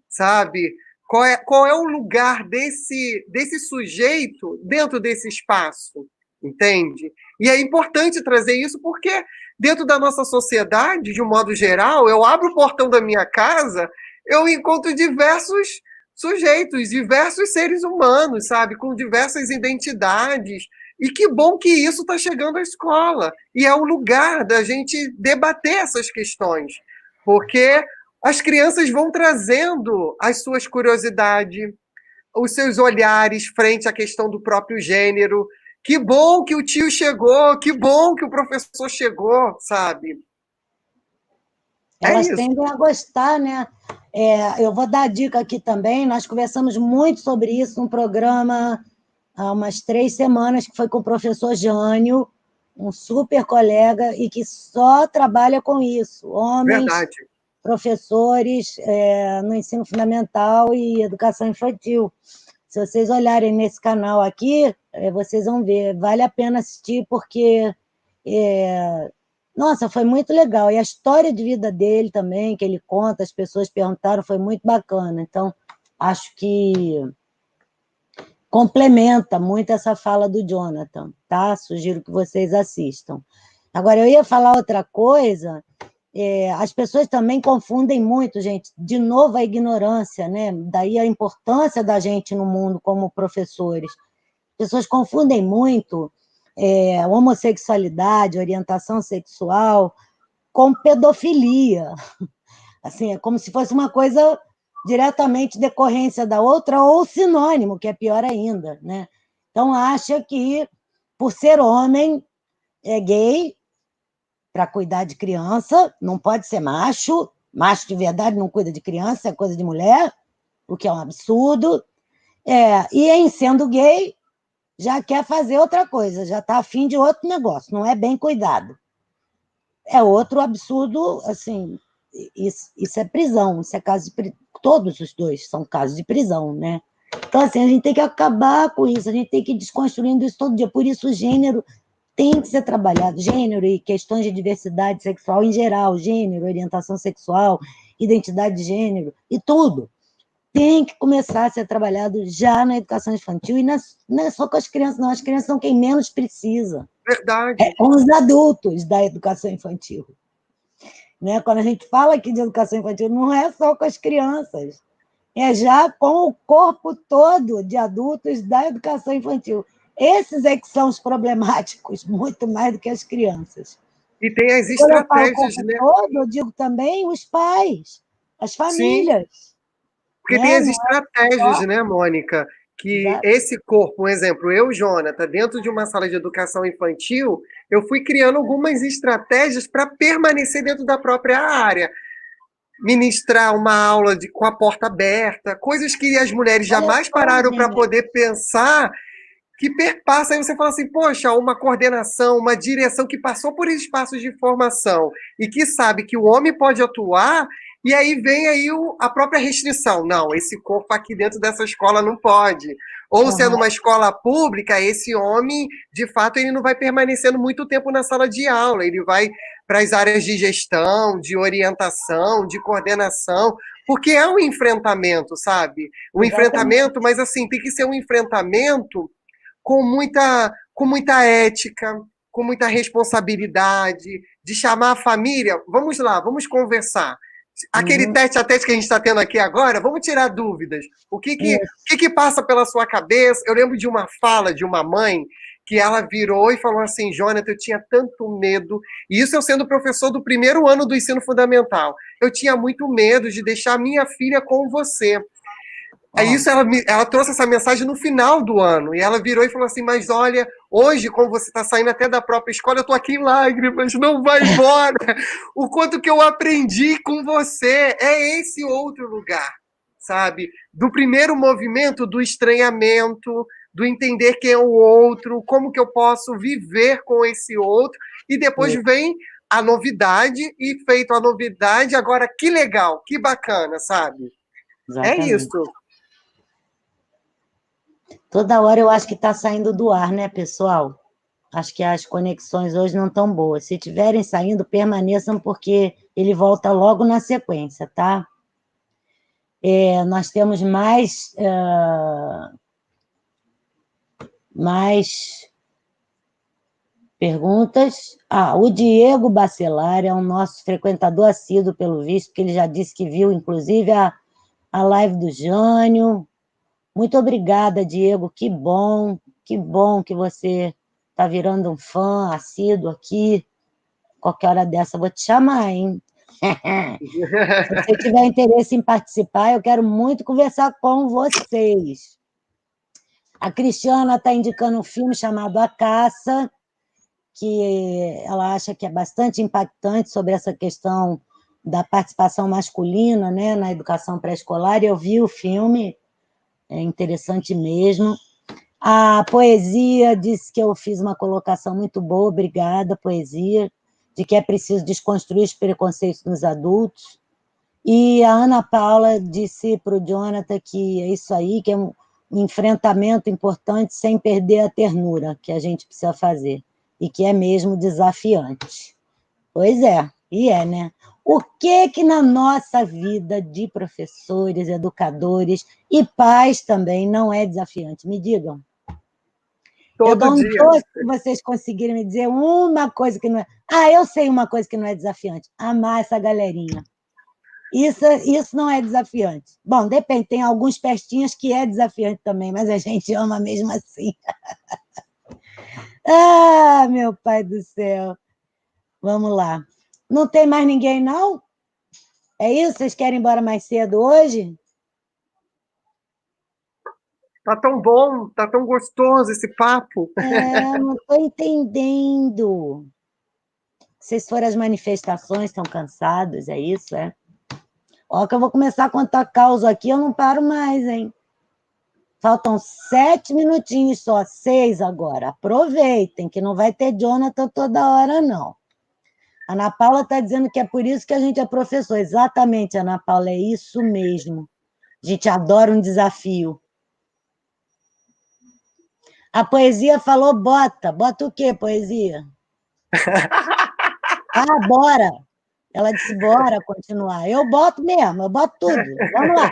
Sabe? Qual é o lugar desse sujeito dentro desse espaço? Entende? E é importante trazer isso porque, dentro da nossa sociedade, de um modo geral, eu abro o portão da minha casa, eu encontro diversos sujeitos, diversos seres humanos, sabe? Com diversas identidades. E que bom que isso está chegando à escola. E é o lugar da gente debater essas questões. Porque as crianças vão trazendo as suas curiosidades, os seus olhares frente à questão do próprio gênero. Que bom que o tio chegou, que bom que o professor chegou, sabe? Elas Isso. tendem a gostar, né? Eu vou dar a dica aqui também, nós conversamos muito sobre isso num programa há umas 3 semanas, que foi com o professor Jânio, um super colega, e que só trabalha com isso, homens, Verdade. professores no ensino fundamental e educação infantil. Se vocês olharem nesse canal aqui, vocês vão ver, vale a pena assistir, porque nossa, foi muito legal. E a história de vida dele também, que ele conta, as pessoas perguntaram, foi muito bacana. Então, acho que complementa muito essa fala do Jonathan, tá? Sugiro que vocês assistam. Agora, eu ia falar outra coisa, as pessoas também confundem muito, gente, de novo a ignorância, né? Daí a importância da gente no mundo como professores. As pessoas confundem muito homossexualidade, orientação sexual, com pedofilia. Assim, é como se fosse uma coisa diretamente decorrência da outra ou sinônimo, que é pior ainda, né? Então, acha que, por ser homem, é gay, para cuidar de criança, não pode ser macho, macho de verdade não cuida de criança, é coisa de mulher, o que é um absurdo. E em sendo gay, já quer fazer outra coisa, já está afim de outro negócio, não é bem cuidado. É outro absurdo, assim, isso é prisão, isso é caso de todos os dois são casos de prisão, né? Então, assim, a gente tem que acabar com isso, a gente tem que ir desconstruindo isso todo dia, por isso o gênero tem que ser trabalhado, gênero e questões de diversidade sexual em geral, gênero, orientação sexual, identidade de gênero, e tudo tem que começar a ser trabalhado já na educação infantil, e não é só com as crianças, não, as crianças são quem menos precisa. Verdade. Com os adultos da educação infantil. Né? Quando a gente fala aqui de educação infantil, não é só com as crianças. é já com o corpo todo de adultos da educação infantil. Esses é que são os problemáticos, muito mais do que as crianças. E tem as Quando eu falo estratégias, corpo né? todo, eu digo também os pais, as Sim, famílias, porque tem né? as Não é estratégias, só... né, Mônica? Que Exato. esse corpo, um exemplo, eu, Jonathan, dentro de uma sala de educação infantil, eu fui criando algumas estratégias para permanecer dentro da própria área. Ministrar uma aula com a porta aberta, coisas que as mulheres Olha jamais só, pararam para Virginia. poder pensar, que perpassa, aí você fala assim, poxa, uma coordenação, uma direção que passou por espaços de formação e que sabe que o homem pode atuar, e aí vem aí a própria restrição. Não, esse corpo aqui dentro dessa escola não pode. Ou sendo uma Uhum. escola pública, esse homem, de fato, ele não vai permanecendo muito tempo na sala de aula, ele vai para as áreas de gestão, de orientação, de coordenação, porque é um enfrentamento, sabe? Um Exatamente. enfrentamento, mas assim, tem que ser um enfrentamento com muita ética, com muita responsabilidade, de chamar a família, vamos lá, vamos conversar. Aquele Uhum. tete a tete que a gente está tendo aqui agora, vamos tirar dúvidas. O que que, o Isso. que que passa pela sua cabeça? Eu lembro de uma fala de uma mãe que ela virou e falou assim, Jonathan, eu tinha tanto medo, e isso eu sendo professor do primeiro ano do ensino fundamental, eu tinha muito medo de deixar minha filha com você. Aí Ó, isso ela trouxe essa mensagem no final do ano. E ela virou e falou assim: Mas olha, hoje, como você está saindo até da própria escola, eu estou aqui em lágrimas, não vai embora. O quanto que eu aprendi com você é esse outro lugar, sabe? Do primeiro movimento do estranhamento, do entender quem é o outro, como que eu posso viver com esse outro. E depois isso. vem a novidade, e feito a novidade, agora que legal, que bacana, sabe? É Exatamente. isso. Toda hora eu acho que está saindo do ar, né, pessoal? Acho que as conexões hoje não estão boas. Se estiverem saindo, permaneçam, porque ele volta logo na sequência, tá? Nós temos mais perguntas. O Diego Bacelar é um nosso frequentador assíduo, pelo visto, porque ele já disse que viu, inclusive, a live do Jânio. Muito obrigada, Diego. Que bom que você está virando um fã assíduo aqui. Qualquer hora dessa eu vou te chamar, hein? Se você tiver interesse em participar, eu quero muito conversar com vocês. A Cristiana está indicando um filme chamado A Caça, que ela acha que é bastante impactante sobre essa questão da participação masculina, né, na educação pré-escolar. Eu vi o filme, é interessante mesmo. A Poesia disse que eu fiz uma colocação muito boa, obrigada, Poesia, de que é preciso desconstruir os preconceitos nos adultos. E a Ana Paula disse para o Jonathan que é isso aí, que é um enfrentamento importante sem perder a ternura que a gente precisa fazer, e que é mesmo desafiante. Pois é, e é, né? O que na nossa vida de professores, educadores e pais também não é desafiante? Me digam. Eu Todo dou um dia. doce se vocês conseguirem me dizer uma coisa que não é... eu sei uma coisa que não é desafiante. Amar essa galerinha. Isso não é desafiante. Bom, depende, tem alguns pestinhas que é desafiante também, mas a gente ama mesmo assim. Meu pai do céu. Vamos lá. Não tem mais ninguém, não? É isso? Vocês querem ir embora mais cedo hoje? Tá tão bom, tá tão gostoso esse papo. Não estou entendendo. Vocês foram às manifestações, estão cansados, é isso, é? Ó, que eu vou começar a contar causa aqui, eu não paro mais, hein? Faltam 7 minutinhos só, 6 agora. Aproveitem, que não vai ter Jonathan toda hora, não. Ana Paula está dizendo que é por isso que a gente é professor. Exatamente, Ana Paula, é isso mesmo. A gente adora um desafio. A Poesia falou bota. Bota o quê, Poesia? Bora. Ela disse, bora continuar. Eu boto mesmo, eu boto tudo. Vamos lá.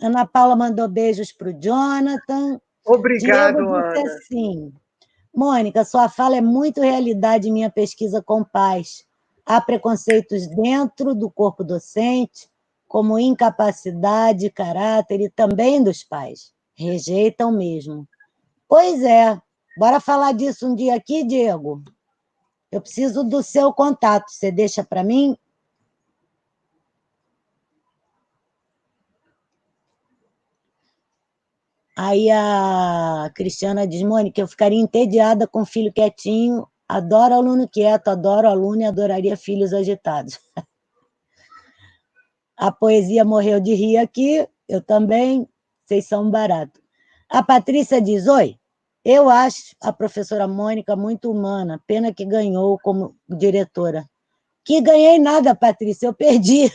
Ana Paula mandou beijos para o Jonathan. Diego Obrigado, disse Ana. assim, Mônica, sua fala é muito realidade em minha pesquisa com pais. Há preconceitos dentro do corpo docente, como incapacidade, caráter e também dos pais. Rejeitam mesmo. Pois é. Bora falar disso um dia aqui, Diego? Eu preciso do seu contato. Você deixa para mim? Aí a Cristiana diz, Mônica, eu ficaria entediada com filho quietinho, adoro aluno quieto, adoro aluno e adoraria filhos agitados. A poesia morreu de rir aqui, eu também, vocês são barato. A Patrícia diz, oi, eu acho a professora Mônica muito humana, pena que ganhou como diretora. Que ganhei nada, Patrícia, eu perdi.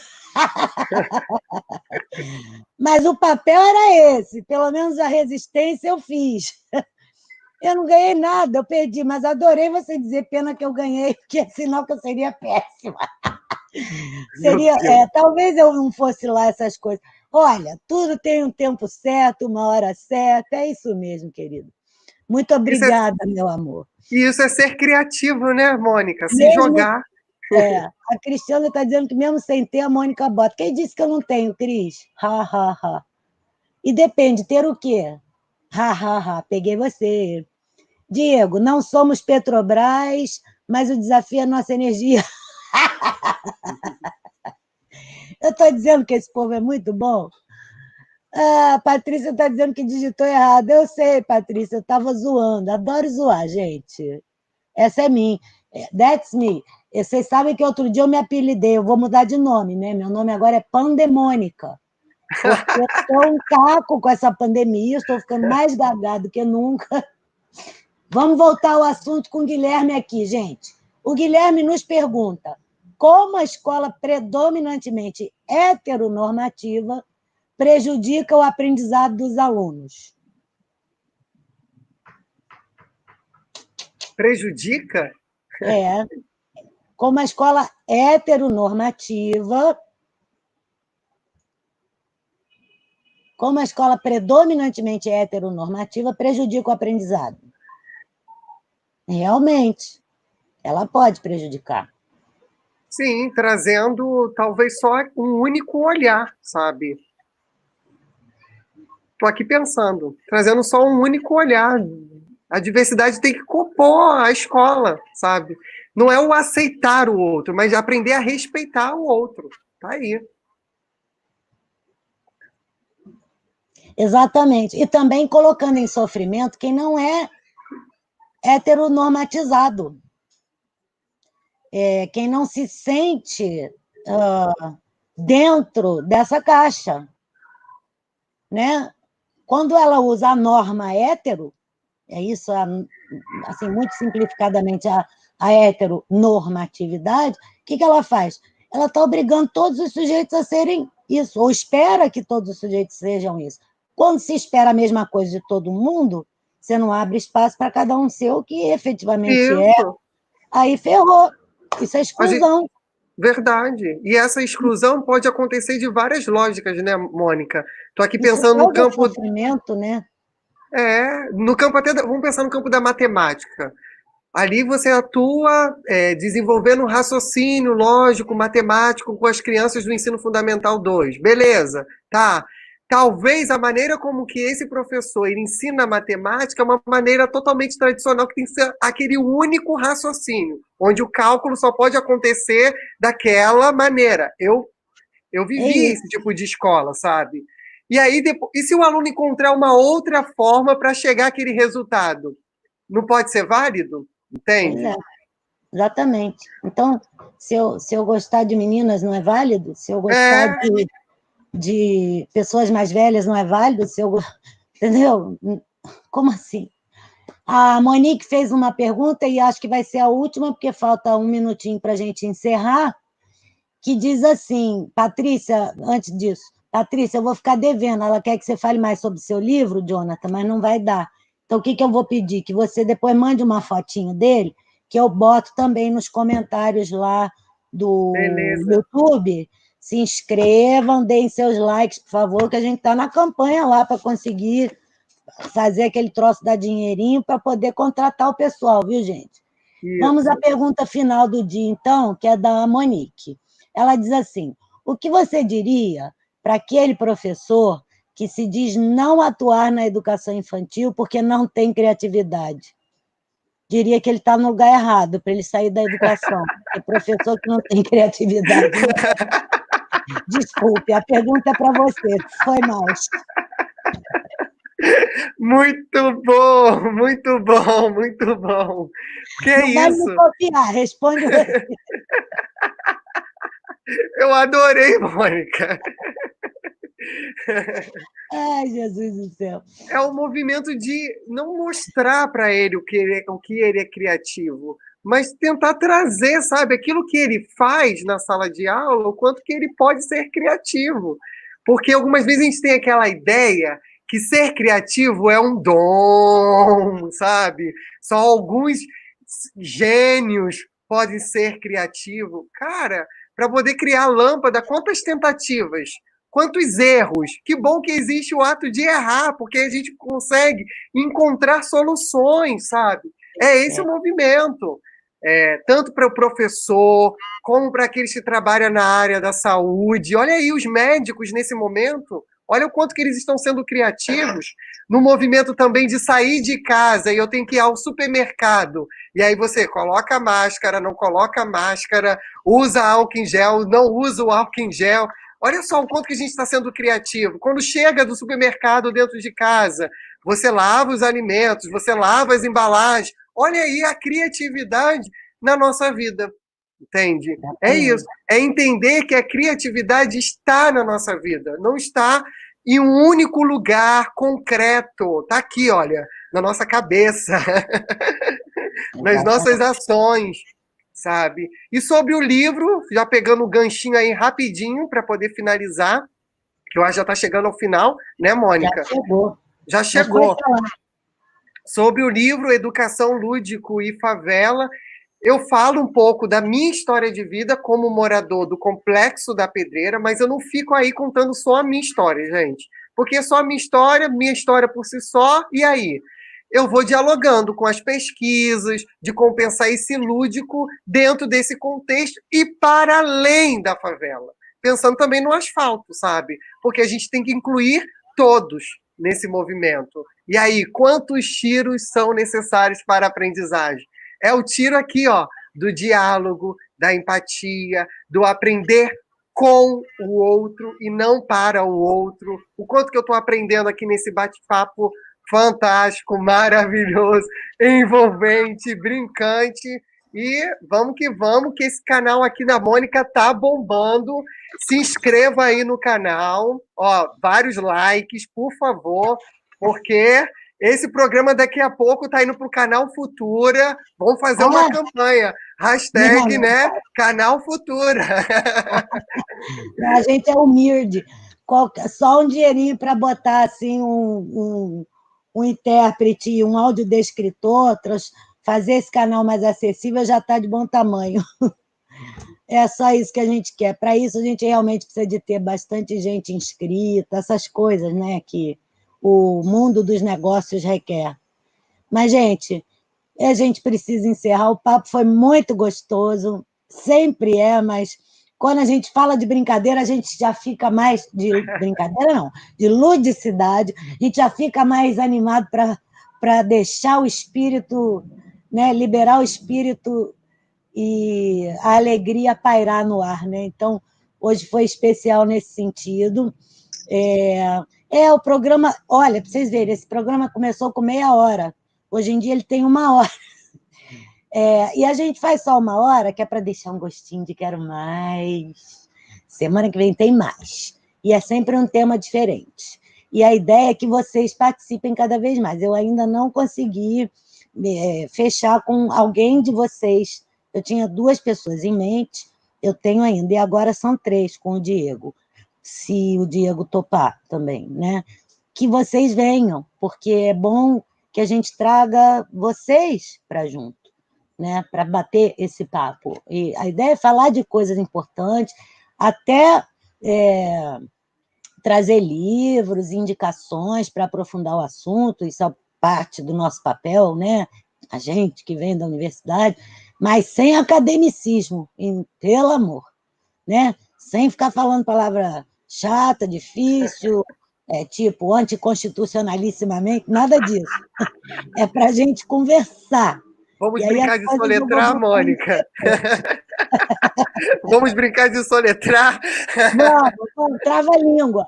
Mas o papel era esse, pelo menos a resistência eu fiz. Eu não ganhei nada, eu perdi, mas adorei você dizer pena que eu ganhei, porque é sinal que eu seria péssima. Talvez eu não fosse lá essas coisas. Olha, tudo tem um tempo certo, uma hora certa, é isso mesmo, querido. Muito obrigada, meu amor. E isso é ser criativo, né, Mônica? Se Mesmo, jogar. A Cristiana está dizendo que mesmo sem ter, a Mônica bota. Quem disse que eu não tenho, Cris? Ha, ha, ha. E depende, ter o quê? Ha, ha, ha, peguei você. Diego, não somos Petrobras, mas o desafio é a nossa energia. Eu estou dizendo que esse povo é muito bom. A Patrícia está dizendo que digitou errado. Eu sei, Patrícia, eu estava zoando. Adoro zoar, gente. Essa é minha. That's me. Vocês sabem que outro dia eu me apelidei. Eu vou mudar de nome, né? Meu nome agora é Pandemônica. Porque eu estou um caco com essa pandemia. Estou ficando mais gaga do que nunca. Vamos voltar ao assunto com o Guilherme aqui, gente. O Guilherme nos pergunta como a escola predominantemente heteronormativa prejudica o aprendizado dos alunos. Prejudica? Como a escola heteronormativa, como a escola predominantemente heteronormativa prejudica o aprendizado. Realmente, ela pode prejudicar. Sim, trazendo talvez só um único olhar, sabe? Estou aqui pensando, trazendo só um único olhar. A diversidade tem que compor a escola, sabe? Não é o aceitar o outro, mas aprender a respeitar o outro. Tá aí. Exatamente. E também colocando em sofrimento quem não é heteronormatizado. Quem não se sente dentro dessa caixa. Né? Quando ela usa a norma hétero, é isso, assim, muito simplificadamente, a heteronormatividade, o que ela faz? Ela está obrigando todos os sujeitos a serem isso, ou espera que todos os sujeitos sejam isso. Quando se espera a mesma coisa de todo mundo, você não abre espaço para cada um ser o que efetivamente Isso. Aí ferrou. Isso é exclusão. Verdade. E essa exclusão pode acontecer de várias lógicas, né, Mônica? Estou aqui Isso pensando no causa campo. Sofrimento, né? No campo até. Vamos pensar no campo da matemática. Ali você atua desenvolvendo um raciocínio lógico, matemático com as crianças do ensino fundamental 2. Beleza, tá. Talvez a maneira como que esse professor ele ensina a matemática é uma maneira totalmente tradicional, que tem que ser aquele único raciocínio, onde o cálculo só pode acontecer daquela maneira. Eu vivi esse tipo de escola, sabe? E aí, e se o aluno encontrar uma outra forma para chegar àquele resultado? Não pode ser válido? Entende? Exatamente. Então, se eu gostar de meninas, não é válido? Se eu gostar de pessoas mais velhas, não é válido? Entendeu? Como assim? A Monique fez uma pergunta, e acho que vai ser a última, porque falta um minutinho para a gente encerrar, que diz assim, Patrícia, antes disso, Patrícia, eu vou ficar devendo, ela quer que você fale mais sobre o seu livro, Jonathan, mas não vai dar. Então, o que eu vou pedir? Que você depois mande uma fotinho dele, que eu boto também nos comentários lá do YouTube. Se inscrevam, deem seus likes, por favor, que a gente está na campanha lá para conseguir fazer aquele troço dar dinheirinho para poder contratar o pessoal, viu, gente? Isso. Vamos à pergunta final do dia, então, que é da Monique. Ela diz assim, O que você diria para aquele professor que se diz não atuar na educação infantil porque não tem criatividade? Diria que ele está no lugar errado, para ele sair da educação. Porque professor que não tem criatividade. Não. Desculpe, a pergunta é para você, foi mal. Muito bom, muito bom, muito bom. Que é não vai isso? me copiar, responde você. Eu adorei, Mônica. Ai, Jesus do céu. É o movimento de não mostrar para ele o que ele é criativo, mas tentar trazer, sabe, aquilo que ele faz na sala de aula, o quanto que ele pode ser criativo. Porque algumas vezes a gente tem aquela ideia que ser criativo é um dom, sabe? Só alguns gênios podem ser criativos. Cara, para poder criar lâmpada, quantas tentativas? Quantos erros? Que bom que existe o ato de errar, porque a gente consegue encontrar soluções, sabe? É esse o movimento. Tanto para o professor, como para aqueles que trabalham na área da saúde. Olha aí os médicos nesse momento. Olha o quanto que eles estão sendo criativos no movimento também de sair de casa e eu tenho que ir ao supermercado. E aí você coloca a máscara, não coloca a máscara, usa álcool em gel, não usa o álcool em gel. Olha só o quanto que a gente está sendo criativo. Quando chega do supermercado dentro de casa, você lava os alimentos, você lava as embalagens. Olha aí a criatividade na nossa vida. Entende? É isso. É entender que a criatividade está na nossa vida, não está em um único lugar concreto. Está aqui, olha, na nossa cabeça, nas nossas ações, sabe? E sobre o livro, já pegando o ganchinho aí rapidinho para poder finalizar, que eu acho que já está chegando ao final, né, Mônica? Já chegou. Já chegou. Sobre o livro Educação Lúdico e Favela, eu falo um pouco da minha história de vida como morador do Complexo da Pedreira, mas eu não fico aí contando só a minha história, gente. Porque só a minha história por si só, e aí? Eu vou dialogando com as pesquisas, de compensar esse lúdico dentro desse contexto e para além da favela. Pensando também no asfalto, sabe? Porque a gente tem que incluir todos nesse movimento. E aí, quantos tiros são necessários para a aprendizagem? É o tiro aqui, ó, do diálogo, da empatia, do aprender com o outro e não para o outro. O quanto que eu estou aprendendo aqui nesse bate-papo fantástico, maravilhoso, envolvente, brincante. E vamos, que esse canal aqui da Mônica tá bombando. Se inscreva aí no canal, ó, vários likes, por favor, porque esse programa daqui a pouco tá indo pro Canal Futura. Vamos fazer uma campanha. Hashtag, né? Canal Futura. A gente é humilde. Só um dinheirinho para botar assim um intérprete, um audiodescritor, fazer esse canal mais acessível já está de bom tamanho. É só isso que a gente quer. Para isso, a gente realmente precisa de ter bastante gente inscrita, essas coisas, né, que o mundo dos negócios requer. Mas, gente, a gente precisa encerrar. O papo foi muito gostoso, sempre é, mas quando a gente fala de brincadeira, a gente já fica mais de brincadeira, não, de ludicidade, a gente já fica mais animado para deixar o espírito, né, liberar o espírito e a alegria pairar no ar, né? Então, hoje foi especial nesse sentido. O programa, olha, para vocês verem, esse programa começou com meia hora, hoje em dia ele tem 1 hora. E a gente faz só 1 hora, que é para deixar um gostinho de quero mais. Semana que vem tem mais. E é sempre um tema diferente. E a ideia é que vocês participem cada vez mais. Eu ainda não consegui fechar com alguém de vocês. Eu tinha 2 pessoas em mente, eu tenho ainda, e agora são 3 com o Diego, se o Diego topar também, né? Que vocês venham, porque é bom que a gente traga vocês para junto, né? Para bater esse papo. E a ideia é falar de coisas importantes, até trazer livros, indicações para aprofundar o assunto, isso é parte do nosso papel, né? A gente que vem da universidade, mas sem academicismo, pelo amor, né? sem ficar falando palavra chata, difícil, tipo anticonstitucionalissimamente, nada disso. É para a gente conversar. Vamos E aí as brincar de coisas eu vou soletrar, botando Mônica? depois. Vamos brincar de soletrar? Vamos, trava a língua.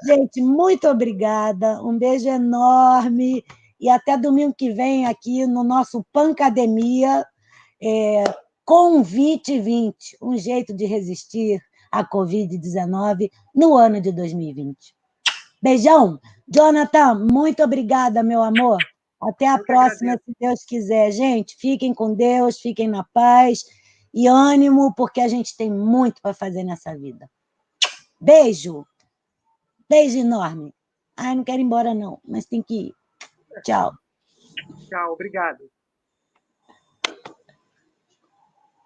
Gente, muito obrigada, um beijo enorme e até domingo que vem aqui no nosso Pancademia, Convite 20, um jeito de resistir à Covid-19 no ano de 2020. Beijão! Jonathan, muito obrigada, meu amor. Até a Eu que próxima, agradeço. se Deus quiser. Gente, fiquem com Deus, fiquem na paz e ânimo, porque a gente tem muito para fazer nessa vida. Beijo! Beijo enorme. Ai, não quero ir embora, não, mas tem que ir. Tchau. Tchau, obrigado.